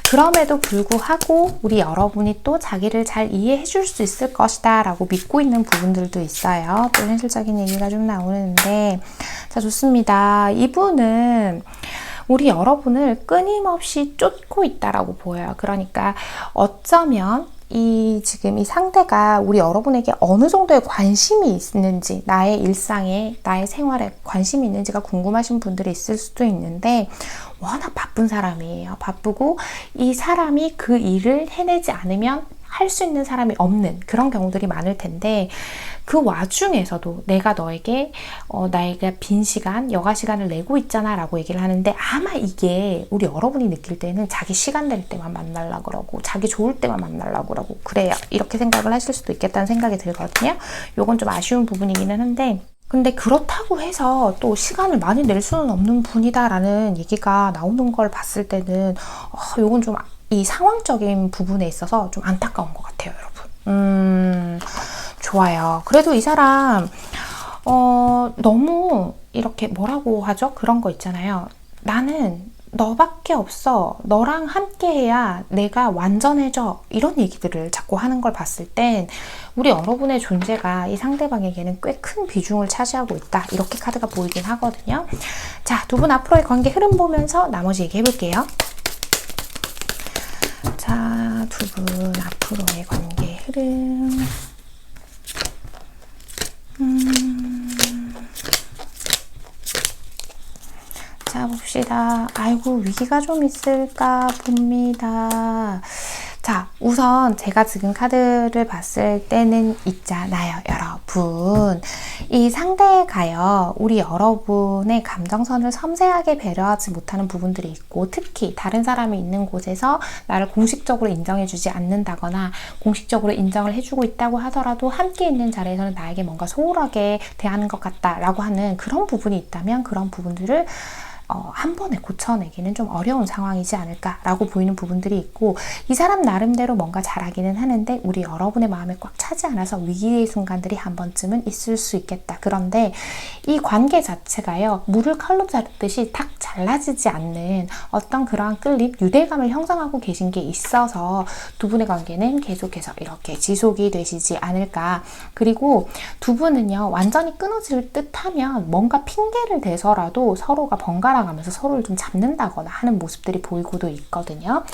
그럼에도 불구하고 우리 여러분이 또 자기를 잘 이해해 줄 수 있을 것이다 라고 믿고 있는 부분들도 있어요. 또 현실적인 얘기가 좀 나오는데 자, 좋습니다. 이분은 우리 여러분을 끊임없이 쫓고 있다라고 보여요. 그러니까 어쩌면 지금 이 상대가 우리 여러분에게 어느 정도의 관심이 있는지, 나의 일상에, 나의 생활에 관심이 있는지가 궁금하신 분들이 있을 수도 있는데, 워낙 바쁜 사람이에요. 바쁘고, 이 사람이 그 일을 해내지 않으면 할 수 있는 사람이 없는 그런 경우들이 많을 텐데, 그 와중에서도 내가 너에게 나에게 빈 시간, 여가 시간을 내고 있잖아 라고 얘기를 하는데 아마 이게 우리 여러분이 느낄 때는 자기 시간 될 때만 만나려고 그러고 자기 좋을 때만 만나려고 그러고 그래요. 이렇게 생각을 하실 수도 있겠다는 생각이 들거든요. 요건 좀 아쉬운 부분이기는 한데 근데 그렇다고 해서 또 시간을 많이 낼 수는 없는 분이다라는 얘기가 나오는 걸 봤을 때는 요건 좀 이 상황적인 부분에 있어서 좀 안타까운 것 같아요, 여러분. 좋아요. 그래도 이 사람 너무 이렇게 뭐라고 하죠? 그런 거 있잖아요. 나는 너밖에 없어. 너랑 함께 해야 내가 완전해져. 이런 얘기들을 자꾸 하는 걸 봤을 땐 우리 여러분의 존재가 이 상대방에게는 꽤 큰 비중을 차지하고 있다. 이렇게 카드가 보이긴 하거든요. 자, 두 분 앞으로의 관계 흐름 보면서 나머지 얘기해 볼게요. 자, 두 분 앞으로의 관계 흐름. 자, 봅시다. 아이고, 위기가 좀 있을까 봅니다. 자, 우선 제가 지금 카드를 봤을 때는 있잖아요, 여러분. 이 상대가요, 우리 여러분의 감정선을 섬세하게 배려하지 못하는 부분들이 있고, 특히 다른 사람이 있는 곳에서 나를 공식적으로 인정해주지 않는다거나 공식적으로 인정을 해주고 있다고 하더라도 함께 있는 자리에서는 나에게 뭔가 소홀하게 대하는 것 같다라고 하는 그런 부분이 있다면 그런 부분들을 한 번에 고쳐내기는 좀 어려운 상황이지 않을까라고 보이는 부분들이 있고, 이 사람 나름대로 뭔가 잘하기는 하는데 우리 여러분의 마음에 꽉 차지 않아서 위기의 순간들이 한 번쯤은 있을 수 있겠다. 그런데 이 관계 자체가요, 물을 칼로 자르듯이 탁 잘라지지 않는 어떤 그러한 끌림, 유대감을 형성하고 계신 게 있어서 두 분의 관계는 계속해서 이렇게 지속이 되시지 않을까. 그리고 두 분은요, 완전히 끊어질 듯하면 뭔가 핑계를 대서라도 서로가 번갈아 가면서 서로를 좀 잡는다거나 하는 모습들이 보이고도 있거든요.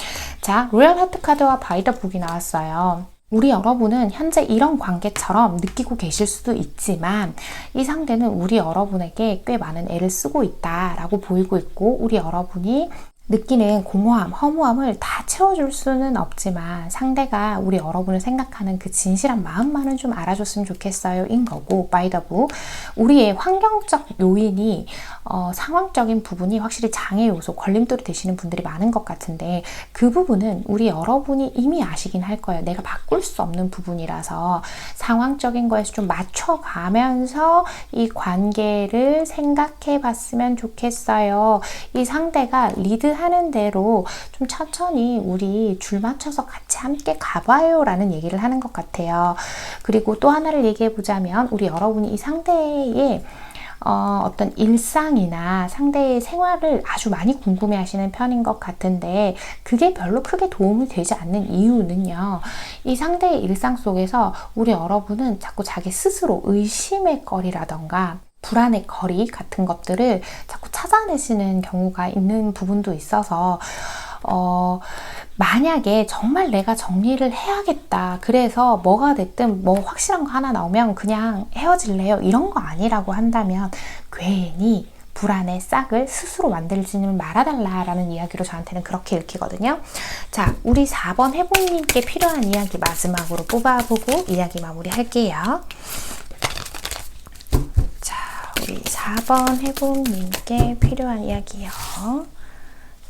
자, 로얄 하트 카드와 바이 더 북이 나왔어요. 우리 여러분은 현재 이런 관계처럼 느끼고 계실 수도 있지만 이 상대는 우리 여러분에게 꽤 많은 애를 쓰고 있다라고 보이고 있고, 우리 여러분이 느끼는 공허함, 허무함을 다 채워줄 수는 없지만 상대가 우리 여러분을 생각하는 그 진실한 마음만은 좀 알아줬으면 좋겠어요 인 거고, 바이 더 북, 우리의 환경적 요인이 상황적인 부분이 확실히 장애 요소, 걸림돌이 되시는 분들이 많은 것 같은데 그 부분은 우리 여러분이 이미 아시긴 할 거예요. 내가 바꿀 수 없는 부분이라서 상황적인 거에서 좀 맞춰가면서 이 관계를 생각해 봤으면 좋겠어요. 이 상대가 리드하는 대로 좀 천천히 우리 줄 맞춰서 같이 함께 가봐요 라는 얘기를 하는 것 같아요. 그리고 또 하나를 얘기해 보자면 우리 여러분이 이 상대의 어떤 일상이나 상대의 생활을 아주 많이 궁금해 하시는 편인 것 같은데 그게 별로 크게 도움이 되지 않는 이유는요, 이 상대의 일상 속에서 우리 여러분은 자꾸 자기 스스로 의심의 거리라던가 불안의 거리 같은 것들을 자꾸 찾아내시는 경우가 있는 부분도 있어서 만약에 정말 내가 정리를 해야겠다, 그래서 뭐가 됐든 뭐 확실한 거 하나 나오면 그냥 헤어질래요 이런 거 아니라고 한다면 괜히 불안의 싹을 스스로 만들지는 말아달라라는 이야기로 저한테는 그렇게 읽히거든요. 자, 우리 4번 해봉님께 필요한 이야기 마지막으로 뽑아보고 이야기 마무리할게요. 자, 우리 4번 해봉님께 필요한 이야기요.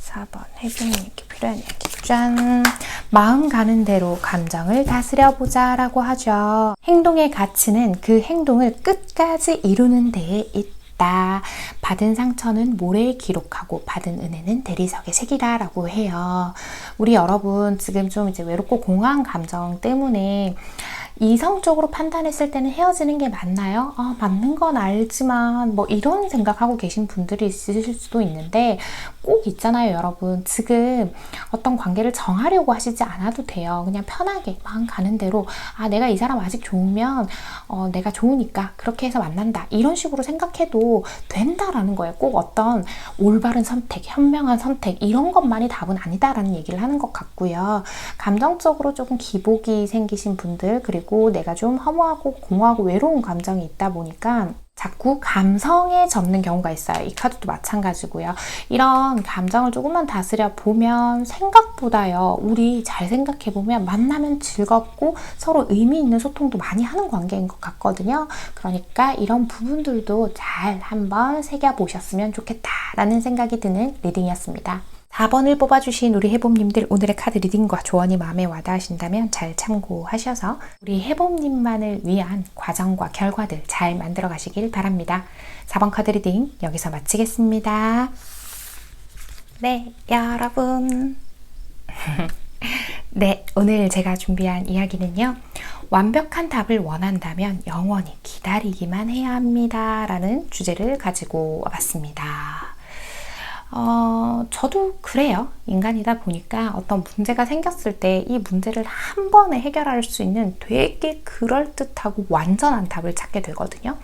4번 해봉님께 필요한 이야기. 짠! 마음 가는 대로 감정을 다스려 보자 라고 하죠. 행동의 가치는 그 행동을 끝까지 이루는 데에 있다. 받은 상처는 모래에 기록하고 받은 은혜는 대리석에 새기라 라고 해요. 우리 여러분 지금 좀 이제 외롭고 공허한 감정 때문에 이성적으로 판단했을 때는 헤어지는 게 맞나요? 맞는 건 알지만 뭐 이런 생각하고 계신 분들이 있으실 수도 있는데 꼭 있잖아요, 여러분. 지금 어떤 관계를 정하려고 하시지 않아도 돼요. 그냥 편하게 마음 가는 대로 내가 이 사람 아직 좋으면 내가 좋으니까 그렇게 해서 만난다, 이런 식으로 생각해도 된다라는 거예요. 꼭 어떤 올바른 선택, 현명한 선택 이런 것만이 답은 아니다라는 얘기를 하는 것 같고요. 감정적으로 조금 기복이 생기신 분들, 그리고 내가 좀 허무하고 공허하고 외로운 감정이 있다 보니까 자꾸 감성에 젖는 경우가 있어요. 이 카드도 마찬가지고요. 이런 감정을 조금만 다스려 보면 생각보다요, 우리 잘 생각해 보면 만나면 즐겁고 서로 의미 있는 소통도 많이 하는 관계인 것 같거든요. 그러니까 이런 부분들도 잘 한번 새겨보셨으면 좋겠다라는 생각이 드는 리딩이었습니다. 4번을 뽑아주신 우리 해봄님들, 오늘의 카드 리딩과 조언이 마음에 와닿으신다면 잘 참고하셔서 우리 해봄님만을 위한 과정과 결과들 잘 만들어 가시길 바랍니다. 4번 카드 리딩 여기서 마치겠습니다. 네, 여러분. 네, 오늘 제가 준비한 이야기는요, 완벽한 답을 원한다면 영원히 기다리기만 해야 합니다 라는 주제를 가지고 와봤습니다. 저도 그래요. 인간이다 보니까 어떤 문제가 생겼을 때 이 문제를 한 번에 해결할 수 있는 되게 그럴듯하고 완전한 답을 찾게 되거든요.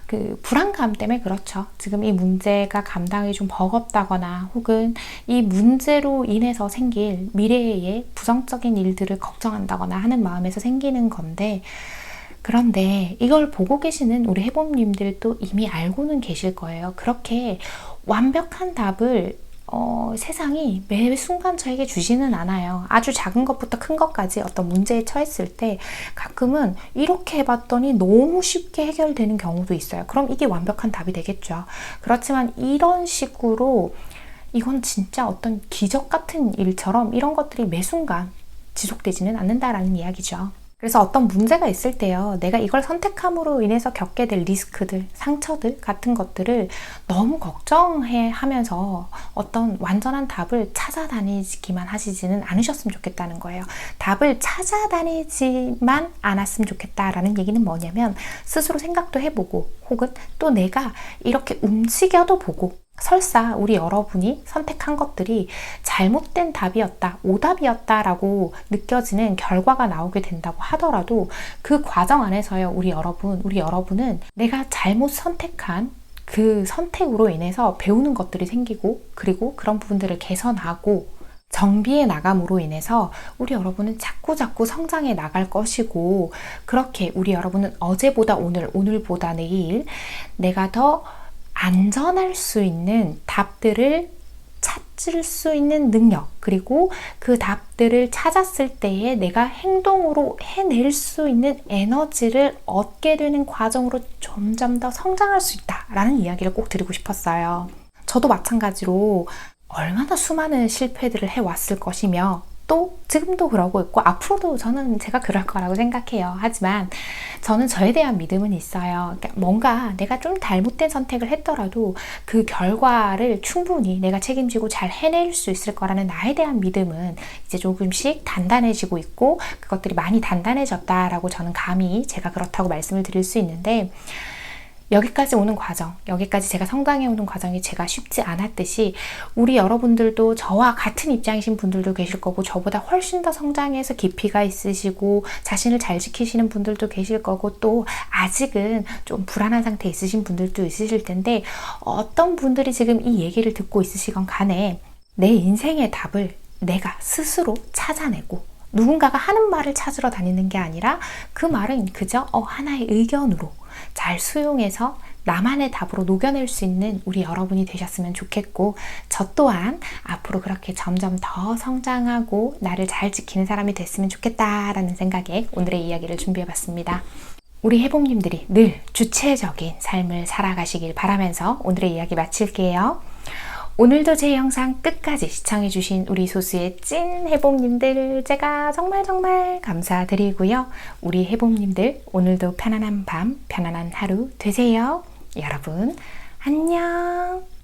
그 불안감 때문에 그렇죠. 지금 이 문제가 감당이 좀 버겁다거나 혹은 이 문제로 인해서 생길 미래의 부정적인 일들을 걱정한다거나 하는 마음에서 생기는 건데, 그런데 이걸 보고 계시는 우리 해봄님들도 이미 알고는 계실 거예요. 그렇게 완벽한 답을 세상이 매 순간 저에게 주지는 않아요. 아주 작은 것부터 큰 것까지 어떤 문제에 처했을 때 가끔은 이렇게 해봤더니 너무 쉽게 해결되는 경우도 있어요. 그럼 이게 완벽한 답이 되겠죠. 그렇지만 이런 식으로 이건 진짜 어떤 기적 같은 일처럼 이런 것들이 매 순간 지속되지는 않는다라는 이야기죠. 그래서 어떤 문제가 있을 때요, 내가 이걸 선택함으로 인해서 겪게 될 리스크들, 상처들 같은 것들을 너무 걱정해 하면서 어떤 완전한 답을 찾아다니기만 하시지는 않으셨으면 좋겠다는 거예요. 답을 찾아다니지만 않았으면 좋겠다라는 얘기는 뭐냐면, 스스로 생각도 해보고 혹은 또 내가 이렇게 움직여도 보고, 설사 우리 여러분이 선택한 것들이 잘못된 답이었다, 오답이었다라고 느껴지는 결과가 나오게 된다고 하더라도 그 과정 안에서요, 우리 여러분은 내가 잘못 선택한 그 선택으로 인해서 배우는 것들이 생기고, 그리고 그런 부분들을 개선하고 정비해 나감으로 인해서 우리 여러분은 자꾸 성장해 나갈 것이고, 그렇게 우리 여러분은 어제보다 오늘, 오늘보다 내일 내가 더 안전할 수 있는 답들을 찾을 수 있는 능력, 그리고 그 답들을 찾았을 때에 내가 행동으로 해낼 수 있는 에너지를 얻게 되는 과정으로 점점 더 성장할 수 있다라는 이야기를 꼭 드리고 싶었어요. 저도 마찬가지로 얼마나 수많은 실패들을 해왔을 것이며, 또 지금도 그러고 있고 앞으로도 저는 제가 그럴 거라고 생각해요. 하지만 저는 저에 대한 믿음은 있어요. 그러니까 뭔가 내가 좀 잘못된 선택을 했더라도 그 결과를 충분히 내가 책임지고 잘 해낼 수 있을 거라는 나에 대한 믿음은 이제 조금씩 단단해지고 있고, 그것들이 많이 단단해졌다라고 저는 감히 제가 그렇다고 말씀을 드릴 수 있는데, 여기까지 오는 과정, 여기까지 제가 성장해 오는 과정이 제가 쉽지 않았듯이 우리 여러분들도 저와 같은 입장이신 분들도 계실 거고, 저보다 훨씬 더 성장해서 깊이가 있으시고 자신을 잘 지키시는 분들도 계실 거고, 또 아직은 좀 불안한 상태에 있으신 분들도 있으실 텐데, 어떤 분들이 지금 이 얘기를 듣고 있으시건 간에 내 인생의 답을 내가 스스로 찾아내고, 누군가가 하는 말을 찾으러 다니는 게 아니라 그 말은 그저 하나의 의견으로 잘 수용해서 나만의 답으로 녹여낼 수 있는 우리 여러분이 되셨으면 좋겠고, 저 또한 앞으로 그렇게 점점 더 성장하고 나를 잘 지키는 사람이 됐으면 좋겠다라는 생각에 오늘의 이야기를 준비해봤습니다. 우리 해봄님들이 늘 주체적인 삶을 살아가시길 바라면서 오늘의 이야기 마칠게요. 오늘도 제 영상 끝까지 시청해주신 우리 소수의 찐 해봄님들, 제가 정말 감사드리고요. 우리 해봄님들, 오늘도 편안한 밤, 편안한 하루 되세요. 여러분, 안녕.